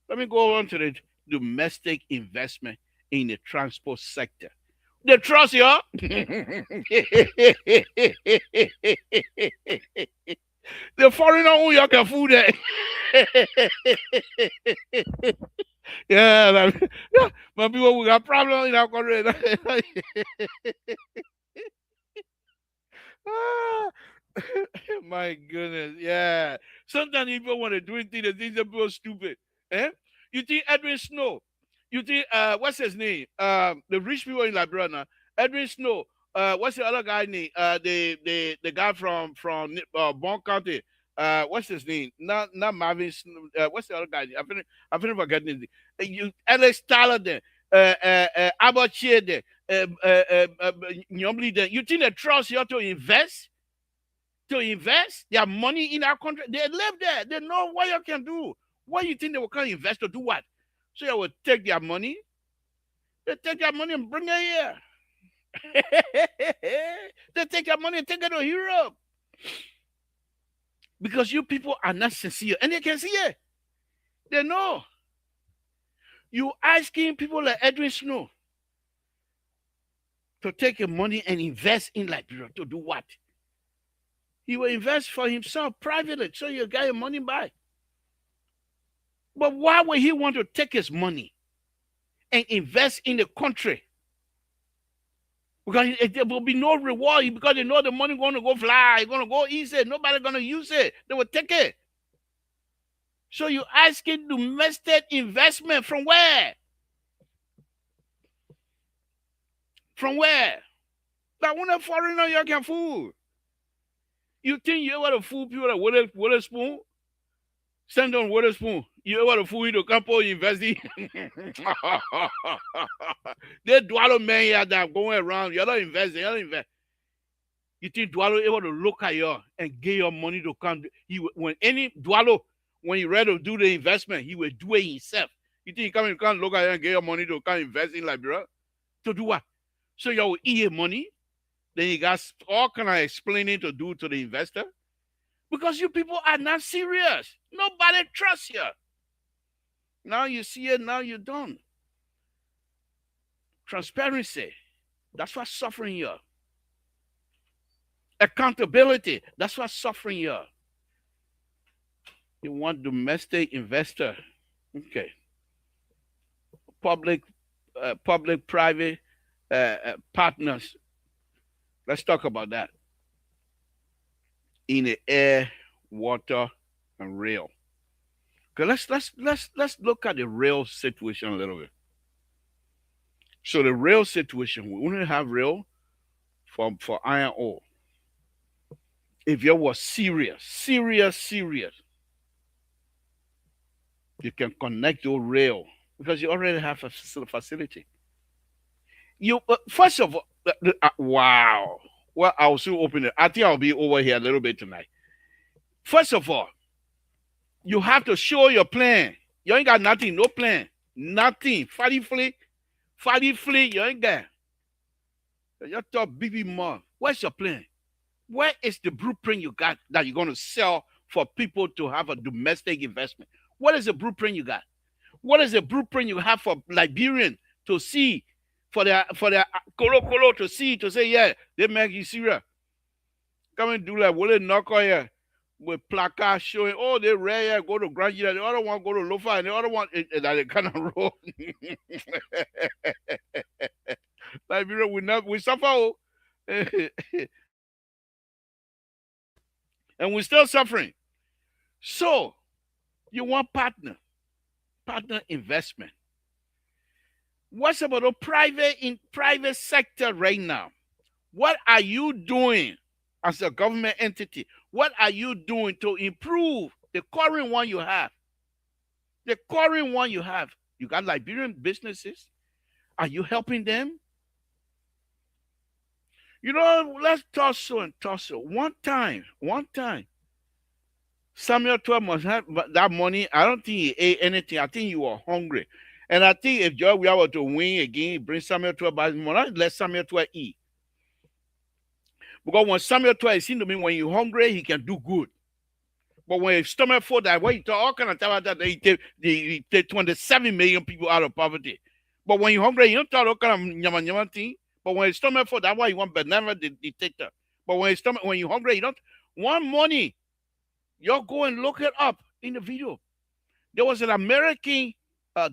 Let me go on to the domestic investment in the transport sector. They trust you. The foreigner who you can food there. Yeah, my people, we got problems in our country. My goodness, yeah. Sometimes people want to do things that things that people stupid. Eh? You think Edwin Snow? You think what's his name? The rich people in Liberia now. Edwin Snow. What's the other guy name? The guy from Bon County. What's his name? Not Marvin Snow. What's the other guy name? I finna forget his name. You Alex Tyler there. Albert Chia there. You think they trust you to invest? To invest their money in our country? They live there. They know what you can do. Why you think they will come invest to do what? So they will take their money. They take their money and bring it here. They take your money and take it to Europe. Because you people are not sincere. And they can see it. They know. You asking people like Edwin Snow to take your money and invest in Liberia to do what? He will invest for himself privately, so you get your money back. But why would he want to take his money and invest in the country? Because there will be no reward, because they know the money going to go fly, it's going to go easy, nobody's going to use it. They will take it. So you asking domestic investment from where? From where? That one a foreigner you can fool. You think you able to fool people that with a spoon? Send on with a spoon. You able to fool you to come for investing? They Dwalo men here that going around. You're not investing. You're not invest. You think Dwalo able to look at you and get your money to come? When you ready to do the investment, he will do it himself. You think he come look at you and get your money to come invest in Liberia? To do what? So you will eat your money? Then you got all kind of explaining to do to the investor? Because you people are not serious. Nobody trusts you. Now you see it, now you don't. Transparency. That's what suffering you are. Accountability. That's what suffering you are. You want domestic investor. Okay. Public-private partners. Let's talk about that. In the air, water, and rail. Okay, let's look at the rail situation a little bit. So the rail situation, we only have rail for iron ore. If you were serious, you can connect your rail because you already have a facility. You first of all, wow. Well, I'll soon open it. I think I'll be over here a little bit tonight. First of all, you have to show your plan. You ain't got nothing, no plan, nothing. Fally flee, you ain't got. You talk BB more. Where's your plan? Where is the blueprint you got that you're going to sell for people to have a domestic investment? What is the blueprint you got? What is the blueprint you have for Liberian to see, for their Kolo to see, to say, yeah, they make you serious. Come and do like, will they knock on here with placard showing, oh, they rare, go to Grand Union, the other one go to Lofa, and the other one, that they kind of roll. Liberia, we suffer. And we're still suffering. So, you want partner investment. What's about the private sector right now? What are you doing as a government entity? What are you doing to improve the current one you have? The current one you have. You got Liberian businesses. Are you helping them? You know, let's tussle and tussle. One time, Samuel 12 must have that money. I don't think he ate anything. I think you were hungry. And I think if Joy we were to win again, bring Samuel 12 back, let Samuel 12 eat. Because when Samuel 12 seems to me, when you're hungry, he can do good. But when his stomach full, that way, you talk all kind of time about that, he take 27 million people out of poverty. But when you're hungry, you don't talk all kind of nyama thing. But when his stomach full, that's why you want benevolent the dictator. But when you're hungry, you don't want money. You go and look it up in the video. There was an American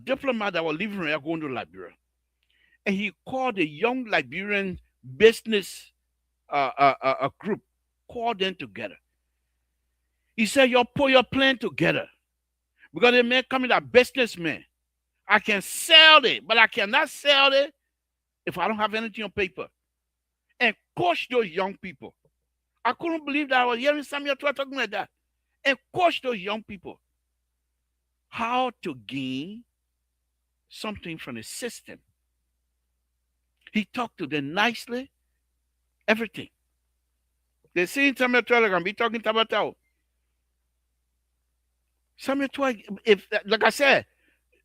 diplomat that was living here going to Liberia. And he called a young Liberian business group, called them together. He said, you put your plan together. Because they may come in a businessman. I can sell it, but I cannot sell it if I don't have anything on paper. And coach those young people. I couldn't believe that I was hearing Samuel talking like that. And coach those young people how to gain something from the system. He talked to them nicely, everything. They see Samuel 12 can be talking about Samuel 12, if like I said,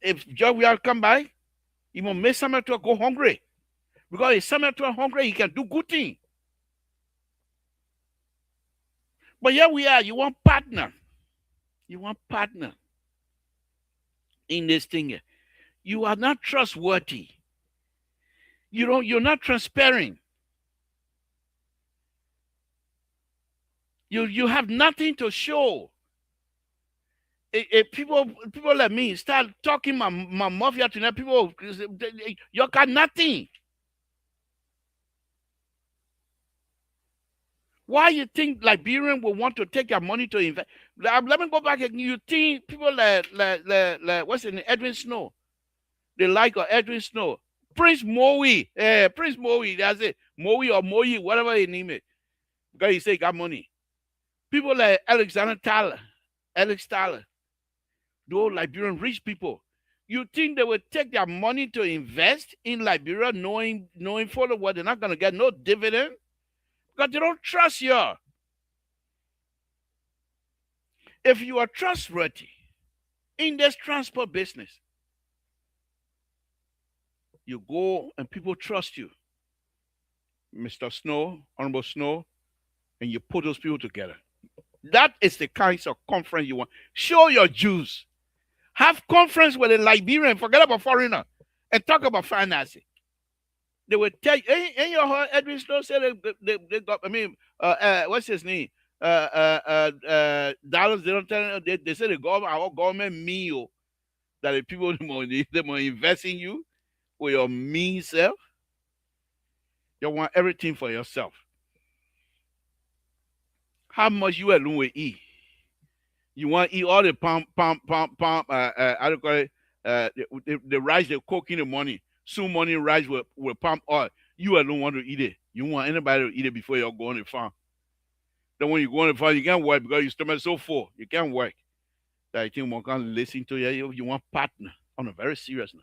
if Joe will come by, he will make Samuel 12 go hungry. Because if Samuel 12 hungry, he can do good things. But here we are, you want partner. You want partner in this thing. You are not trustworthy. You're not transparent. You have nothing to show. If people like me start talking my mafia to them, people, you got nothing. Why you think Liberian will want to take your money to invest? Let me go back again. You think people like what's in Edwin Snow? They like Edwin Snow. Prince Moe. Prince Moe, that's it. Moe or Moe, whatever you name it. Because he say he got money. People like Alex Tyler. Those Liberian rich people. You think they will take their money to invest in Liberia knowing for the what they're not going to get no dividend? Because they don't trust you. If you are trustworthy in this transport business, you go and people trust you. Mr. Snow, Honorable Snow, and you put those people together. That is the kinds of conference you want. Show your Jews. Have conference with a Liberian, forget about foreigner, and talk about financing. They will tell you, ain't your heart, Edwin Snow said they got, I mean, what's his name? Dollars, they don't tell you, they say the government, our government meal, that the people, they will invest in you with your mean self. You want everything for yourself. How much you alone will eat? You want to eat all the how do you call it? The rice they cook in the morning. Soon morning rice with palm oil. You alone want to eat it. You want anybody to eat it before you go on the farm. Then when you go on the farm, you can't work because your stomach is so full. You can't work. That I think one can listen to you. You want partner on a very serious note.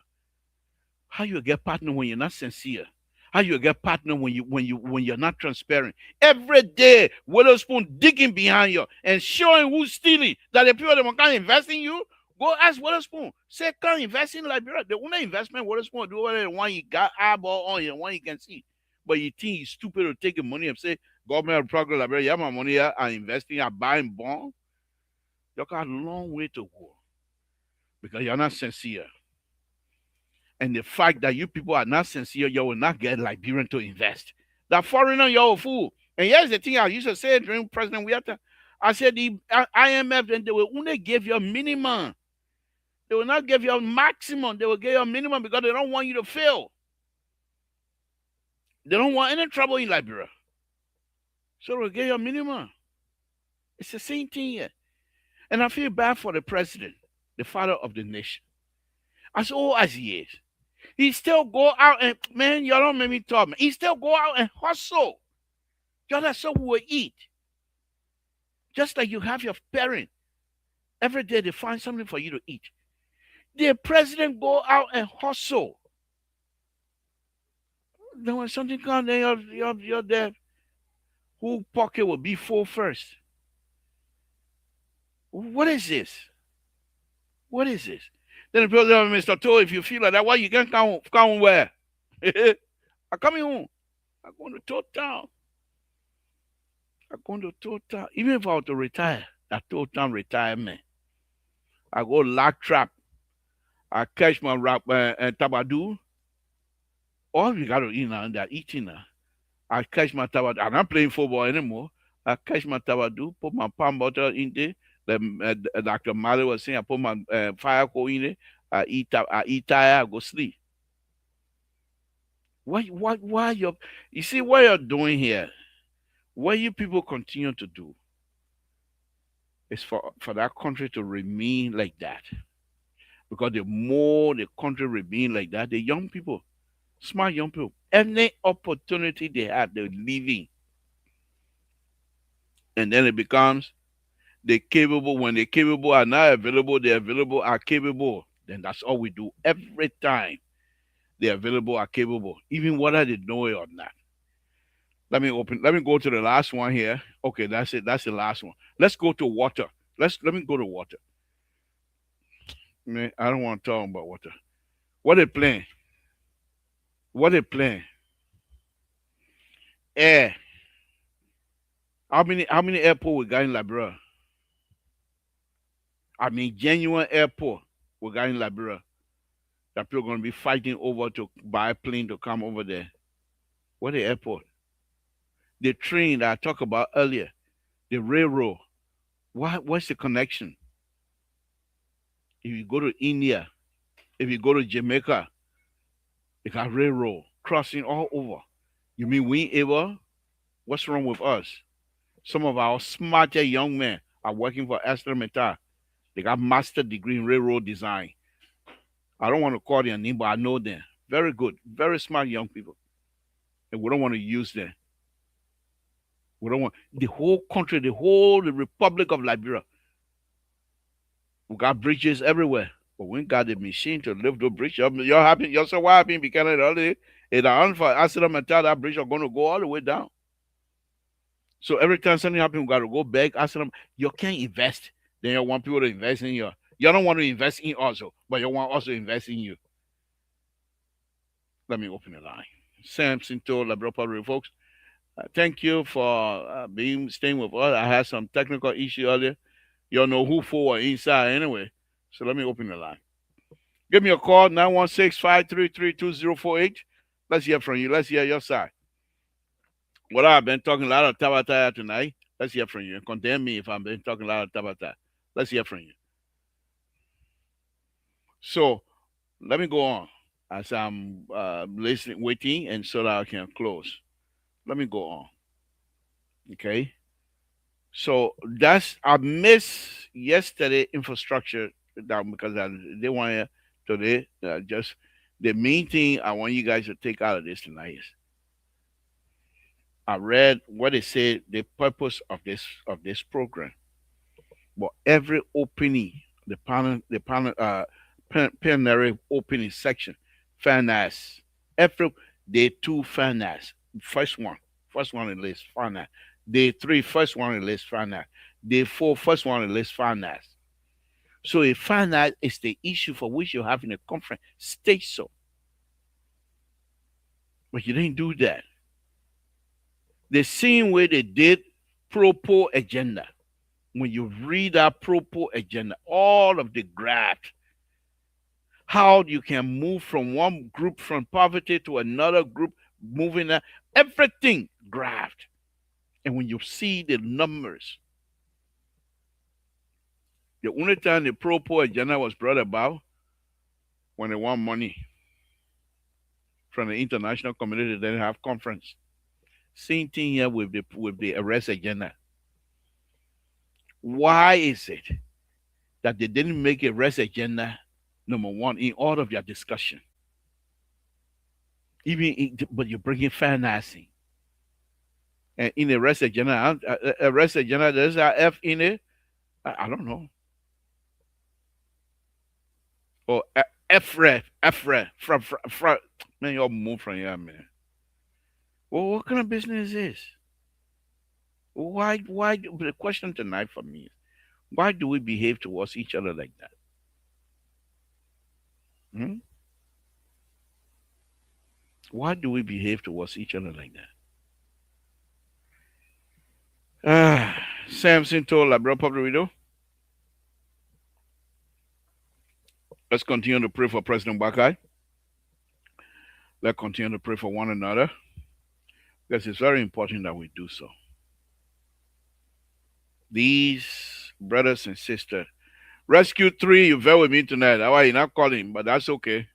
How you get partner when you're not sincere? How you get partner when you're not transparent? Every day, Witherspoon digging behind you and showing who's stealing. That the people that can't invest in you, go ask Witherspoon. Say can't invest in Liberia. The only investment Witherspoon do whether the one you got eyeball on you, the one you can see. But you think he's stupid to take the money and say, government of Progress Liberia, you have my money here, I'm investing, I'm buying bond. You got a long way to go because you're not sincere. And the fact that you people are not sincere, you will not get Liberian to invest. That foreigner, you're a fool. And here's the thing I used to say during President Wiatta. I said the IMF, and they will only give you a minimum. They will not give you a maximum. They will give you a minimum because they don't want you to fail. They don't want any trouble in Liberia. So they will give you a minimum. It's the same thing here. And I feel bad for the president, the father of the nation. As old as he is, he still go out and, man, you don't make me talk, man. He still go out and hustle. Just like so we will eat. Just like you have your parent. Every day they find something for you to eat. The president go out and hustle. Then when something comes, then you're there. Who pocket will be full first? What is this? What is this? Then the president, Mr. Toe, if you feel like that, why you can't come where? I'm coming home. I'm going to Toe Town. I'm going to Toe Town. Even if I were to retire, that Toe Town retirement, I go lock trap. I catch my rap and tabadu. All we got to eat now, they're eating now. I catch my tabadu. I'm not playing football anymore. I catch my tabadu, put my palm butter in there. Dr. Mali was saying, I put my fire coal in it. I eat tire, I go sleep. Why you see what you're doing here? What you people continue to do is for that country to remain like that. Because the more the country remain like that, the young people, smart young people, any opportunity they have, they're leaving. And then it becomes they're capable. When they're capable are not available, they're available are capable. Then that's all we do every time. They're available are capable, even whether they know it or not. Let me go to the last one here. Okay, that's it. That's the last one. Let's go to water. Let me go to water. Man, I don't want to talk about water. What they playing? What they playing? Air. How many airport we got in Liberia? I mean, genuine airport we got in Liberia that people are going to be fighting over to buy a plane to come over there. What the airport? The train that I talked about earlier, the railroad. What's the connection? If you go to India, if you go to Jamaica, they got railroad crossing all over. You mean we ain't able? What's wrong with us? Some of our smarter young men are working for ArcelorMittal. They got master degree in railroad design. I don't want to call their name, but I know them. Very good, very smart young people. And we don't want to use them. We don't want the whole country, the Republic of Liberia. We got bridges everywhere. But we ain't got the machine to lift the bridge. You're happy, you're so happy because the other day, it's on for ArcelorMittal, that bridge are going to go all the way down. So every time something happens, we got to go back, ArcelorMittal. You can't invest. Then you want people to invest in you. You don't want to invest in also, but you want also to invest in you. Let me open the line. Samson told Liberia Public folks, thank you for staying with us. I had some technical issue earlier. You don't know who for inside anyway. So let me open the line. Give me a call, 916-533-2048. Let's hear from you. Let's hear your side. What I've been talking a lot of Tabata tonight. Let's hear from you. And condemn me if I've been talking a lot of Tabata. Let's hear from you. So let me go on as I'm listening, waiting, and so that I can close. Let me go on. Okay. So that's I missed yesterday infrastructure down because they want today just the main thing I want you guys to take out of this tonight is I read what they said the purpose of this program. But every opening, plenary opening section, finance. Every day two finance. First one in the list, finance. Day three, first one in the list, finance. Day four, first one in the list, finance. So if finance is the issue for which you're having a conference, state so. But you didn't do that. The same way they did propo agenda. When you read that propo agenda, all of the graphs, how you can move from one group from poverty to another group, moving that, everything graphed. And when you see the numbers, the only time the propo agenda was brought about when they want money from the international community, they have conference. Same thing here with the arrest agenda. Why is it that they didn't make a arrest agenda number one in all of their discussion? But you're bringing financing. And in the arrest agenda, there's a F in it. I don't know. Or FREF, from, man, y'all move from here, man. Well, what kind of business is this? The question tonight for me is, why do we behave towards each other like that? Hmm? Why do we behave towards each other like that? Samson told Labrador Public Radio. Let's continue to pray for President Bakai. Let's continue to pray for one another because it's very important that we do so. These brothers and sisters, Rescue 3, you fell with me tonight. How are you not calling? But that's okay.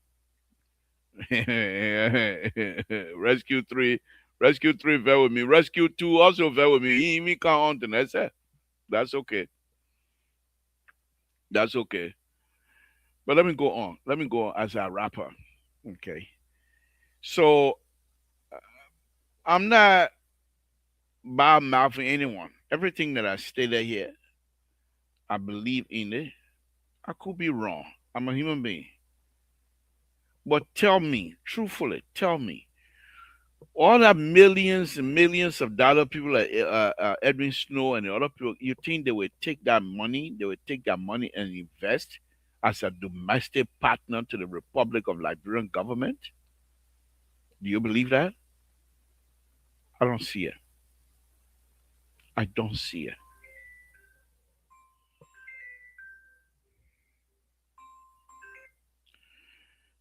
Rescue 3 fell with me. Rescue 2 also fell with me. He even can't on tonight. That's okay. That's okay. But let me go on. Let me go on as a rapper. Okay. So I'm not bad mouthing anyone. Everything that I stated here, I believe in it. I could be wrong. I'm a human being. But tell me, truthfully, tell me, all that millions and millions of dollar people like Edwin Snow and the other people, you think they would take that money? They would take that money and invest as a domestic partner to the Republic of Liberian government? Do you believe that? I don't see it. I don't see it.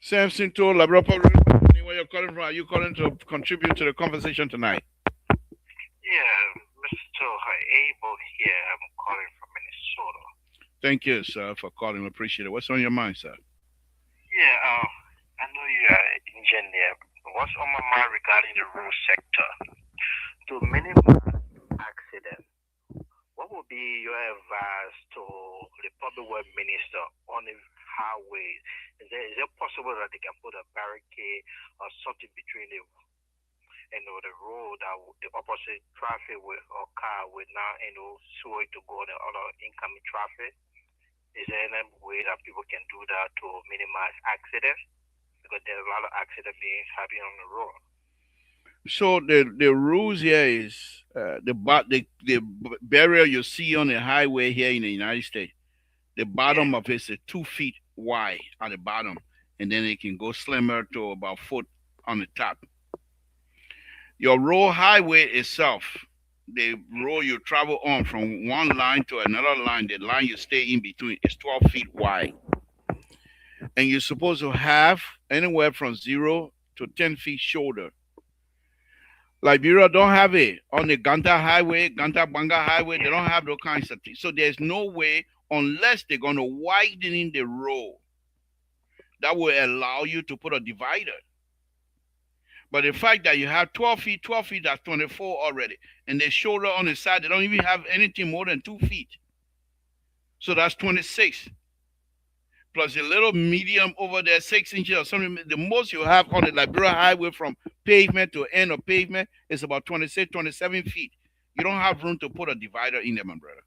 Samson told Labrador Public Radio, where you're calling from? Are you calling to contribute to the conversation tonight? Yeah, Mr. Able here. I'm calling from Minnesota. Thank you, sir, for calling. Appreciate it. What's on your mind, sir? Yeah, I know you are an engineer. What's on my mind regarding the road sector? To minimize accident, what would be your advice to the public works minister on the highways? Is it possible that they can put a barricade or something between the the road that the opposite traffic with or car would not sway to go on the other incoming traffic? Is there any way that people can do that to minimize accidents? Because there's a lot of accidents being happening on the road. So the rules here is the barrier you see on the highway here in the United States. The bottom of it is 2 feet wide at the bottom, and then it can go slimmer to about foot on the top. Your road highway itself, the road you travel on from one line to another line, the line you stay in between is 12 feet wide. And you're supposed to have anywhere from 0 to 10 feet shoulder. Liberia don't have it on the Ganta Highway, Ganta Banga Highway. They don't have those kinds of things. So there's no way, unless they're going to widen the road, that will allow you to put a divider. But the fact that you have 12 feet, that's 24 already. And the shoulder on the side, they don't even have anything more than 2 feet. So that's 26. Plus a little medium over there, 6 inches or something. The most you have on the Liberia Highway from pavement to end of pavement is about 26, 27 feet. You don't have room to put a divider in there, my brother.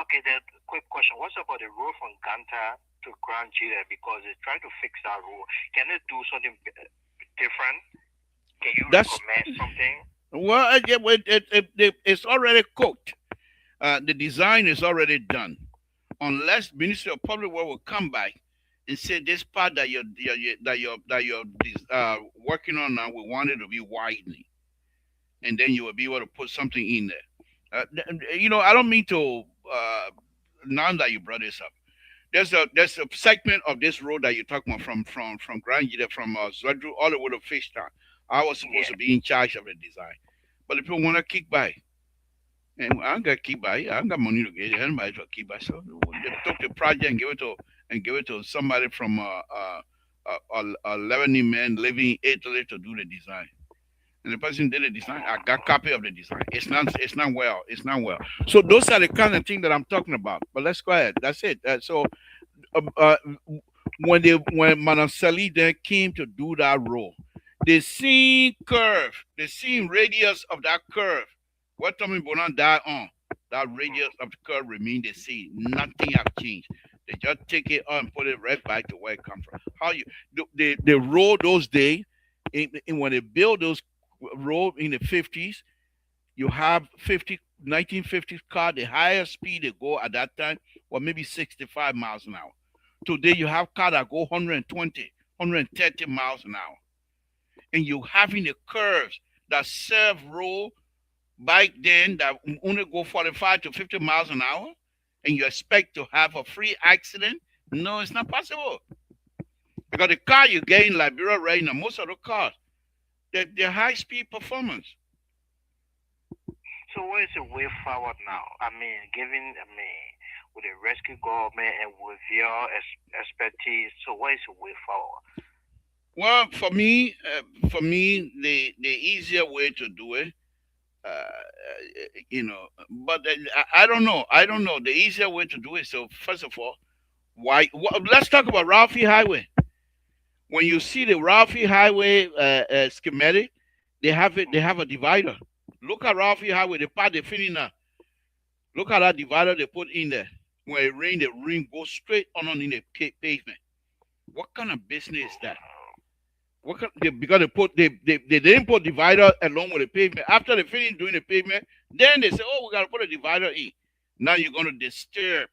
Okay, then quick question. What's about the road from Ganta to Grand Chile? Because they're trying to fix that road. Can they do something different? Can you recommend something? Well, it's already cooked. The design is already done. Unless Ministry of Public Works will come back and say this part that you're working on now, we want it to be widening, and then you will be able to put something in there. I don't mean to. Now that you brought this up, there's a segment of this road that you're talking about from Grand Gita, from Zwadru all the way to Fishtown. I was supposed to be in charge of the design, but the people want to kick by. And I ain't got keep by. I ain't got money to get anybody to keep by. So they took the project and give it to somebody from a Lebanese man living in Italy to do the design. And the person did the design. I got a copy of the design. It's not well. It's not well. So those are the kind of things that I'm talking about. But let's go ahead. That's it. Uh, uh, when Manasali then came to do that role, the same curve, the same radius of that curve, what Tommy Bonan died on, that radius of the curve remained the same. Nothing have changed. They just take it on and put it right back to where it comes from. How you the road those days, when they built those road in the 50s, you have 1950s car, the highest speed they go at that time was maybe 65 miles an hour. Today you have cars that go 120, 130 miles an hour. And you having the curves that serve road back then that only go 45 to 50 miles an hour, and you expect to have a free accident? No, it's not possible. Because the car you get in Liberia right now, most of the cars, they're high speed performance. So what is the way forward now? With the rescue government and with your expertise, so what is the way forward? Well, for me, the easier way to do it, but I don't know. I don't know the easier way to do it. So first of all, let's talk about Ralphie Highway. When you see the Ralphie Highway schematic, they have it. They have a divider. Look at Ralphie Highway, the part they finish now. Look at that divider they put in there. When it rain, the rain goes straight on in the pavement. What kind of business is that? Because they didn't put divider along with the pavement. After they finish doing the pavement, then they say, "Oh, we gotta put a divider in." Now you're gonna disturb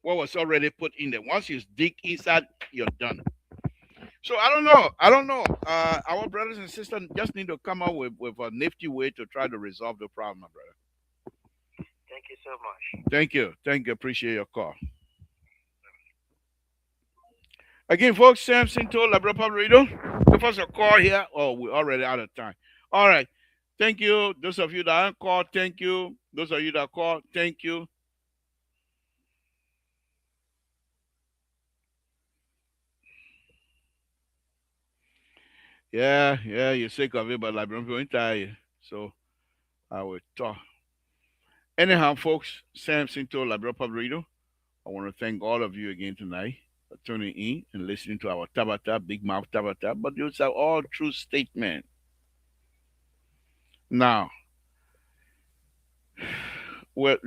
what was already put in there. Once you dig inside, you're done. So I don't know. I don't know. Our brothers and sisters just need to come up with a nifty way to try to resolve the problem, my brother. Thank you so much. Thank you. Thank you. Appreciate your call. Again, folks, Samson told La Public Radio. Give us a call here. Oh, we're already out of time. All right. Thank you. Those of you that aren't called, thank you. Those of you that called, thank you. Yeah, you're sick of it, but like I'm going to tell you. So I will talk. Anyhow, folks, Samson told La Public Radio. I want to thank all of you again tonight for tuning in and listening to our Tabata, Big Mouth Tabata. But those are all true statements. Now, well,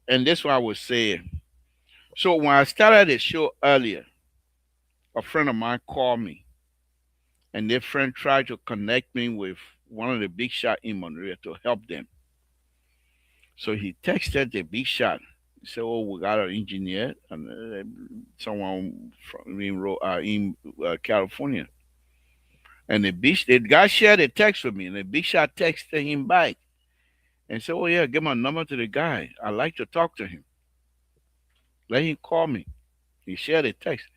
and this what I was saying. So when I started the show earlier, a friend of mine called me, and their friend tried to connect me with one of the big shot in Monrovia to help them. So he texted the big shot. He said, "Oh, we got an engineer and someone from in California." And the guy shared a text with me, and the big shot texted him back and said, "Oh yeah, give my number to the guy. I'd like to talk to him. Let him call me." He shared a text.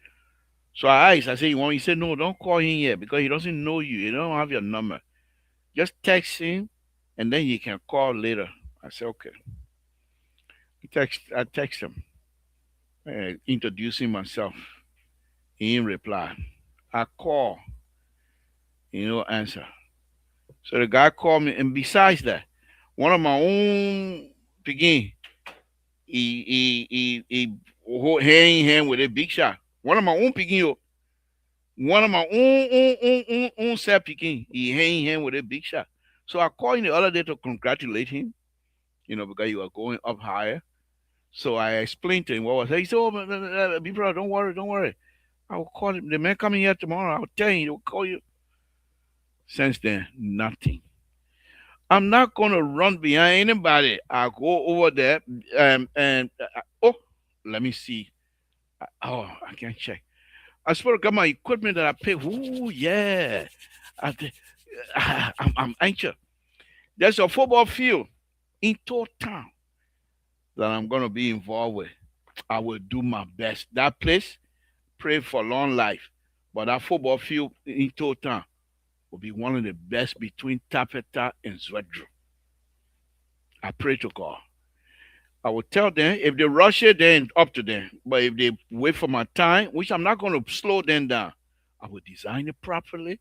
So I asked, I said, you want? He said, no, don't call him yet because he doesn't know you. He don't have your number. Just text him, and then you can call later. I said, okay. I text him, introducing myself. He didn't reply. I call, he no answer. So the guy called me, and besides that, one of my own begin, he hold hand in hand with a big shot. One of my own begin, one of my own self begin, he hand in hand with a big shot. So I called him the other day to congratulate him, because you are going up higher. So I explained to him what was. He said, "Oh, big brother, don't worry, don't worry. I will call him. The man coming here tomorrow. I'll tell him. He'll call you." Since then, nothing. I'm not gonna run behind anybody. I go over there and oh, let me see. Oh, I can't check. I supposed to get my equipment that I pay. Ooh, yeah. I'm anxious. There's a football field in town that I'm gonna be involved with. I will do my best. That place, pray for long life. But that football field in town will be one of the best between Tapeta and Zwedru. I pray to God. I will tell them if they rush it, then up to them. But if they wait for my time, which I'm not going to slow them down, I will design it properly.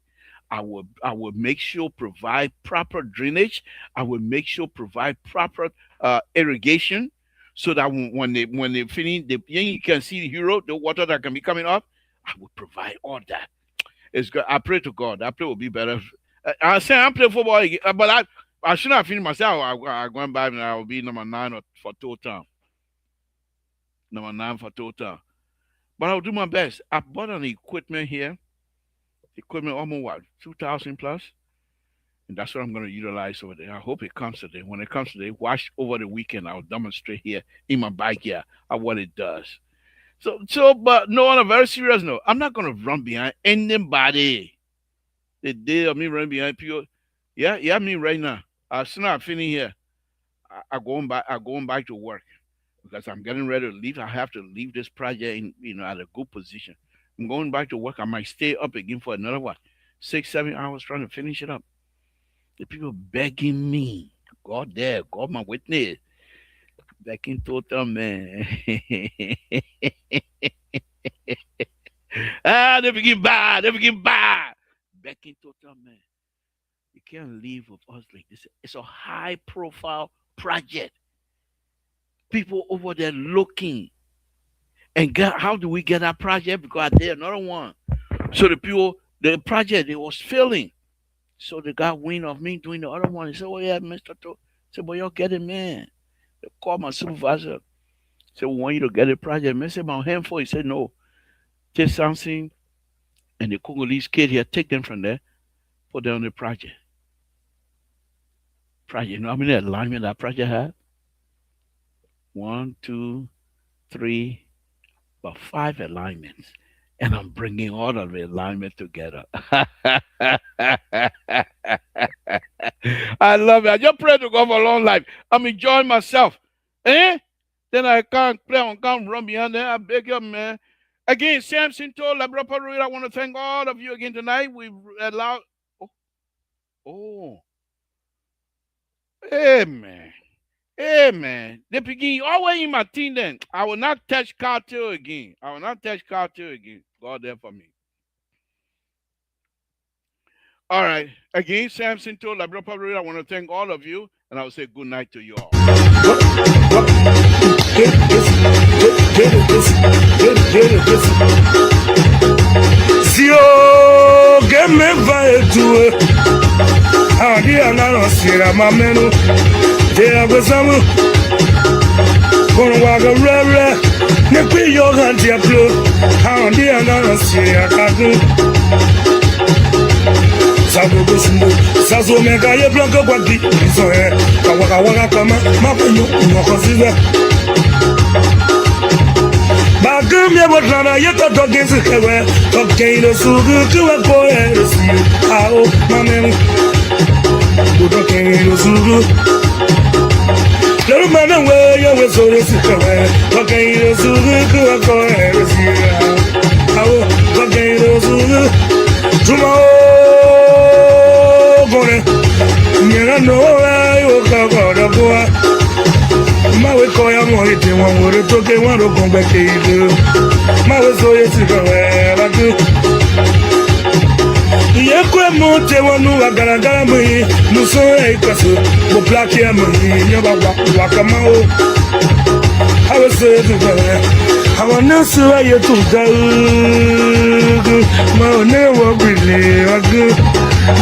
I will make sure provide proper drainage. I will make sure provide proper irrigation, so that when they finish, you can see the hero, the water that can be coming up. I will provide all that. It's good. I pray to God that play will be better. I say I'm playing football, but I should not finish myself. I going back and I will be number 9 for total. Number 9 for total. But I'll do my best. I bought an equipment here. Equipment almost what, 2,000 plus? And that's what I'm going to utilize over there. I hope it comes today. When it comes today, watch over the weekend. I'll demonstrate here in my bike here what it does. But no, on a very serious note, I'm not going to run behind anybody. The day of me running behind people, yeah, me right now. As soon as I finish here, I going back to work because I'm getting ready to leave. I have to leave this project at a good position. I'm going back to work. I might stay up again for another 6-7 hours trying to finish it up. The people begging me, God there, God my witness, begging total man. They begin bad, begging total man. You can't leave with us like this. It's a high profile project. People over there looking. And how do we get that project? Because I did another one. So the project, it was failing. So they got wind of me doing the other one. He said, "Oh yeah, Mr. To." I said, "But you're getting man." They called my supervisor. Said, "We want you to get a project." I said, "My handful." He said, "No. Take Samson and the Congolese kid here, take them from there, put them on the project." You know how many alignment that project had? 1, 2, 3, about 5 alignments. And I'm bringing all of the alignment together. I love it. I just pray to God for a long life. I'm enjoying myself. Then I can't run behind there. I beg you, man. Again, Samson told Labra Parade, I want to thank all of you again tonight. We've allowed. Oh. Amen. Amen. The beginning, always in my team then. I will not touch cartel again. God there for me. All right. Again, Samson told Labra Parade, I want to thank all of you. And I will say good night to you all. Zio game vai tu adi anaro sira mamenu de agosamu kono waga rere ne kwi yo ganti aplo adi anaro sira kadu Sabu busumbu sazo mega ye blanco gwadi so kawaka kama mapunyo ngokoziza Bagum ya botlana ye to dogezi kewe Tokeino sugu kuwe koe resi Ao mamen Budokeino sugu Leru mana we ya we so resi kewe Tokeino sugu kuwe koe resi Ao Tomorrow, gonna, you know, I will go. Mawe koya mohite wangore toke waro gombe keidu mawe soye sikawe batu yekwe mote wanu wagaragara mui muso ikaso bo plaki ya mui nyoba wakamao hawe soye sikawe hawa nasu wa yetu dagu maone wabili wagu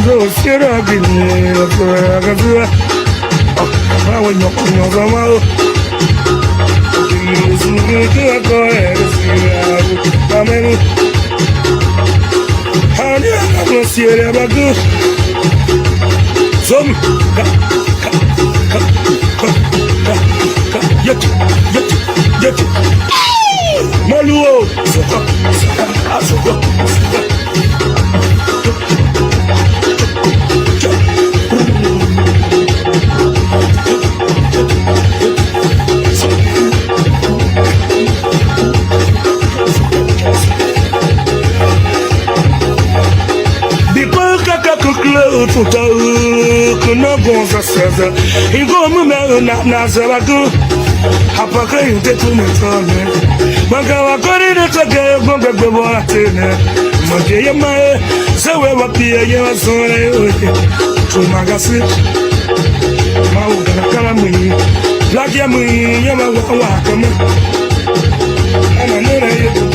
zo sira gini wakagazua mawe nyokunyoza mao Amen. Honey, I'm gonna see it ever good. Some yet. Maluo. Futa kuna gonza sasa ingomu na zabagu hapaka yute tumetone manga wakori nitoke gombe bebo atene mage yamae sewe wapia yewa sore oye tumagasi maugana kala mui lagi ya mui yama wakama ana nera yetu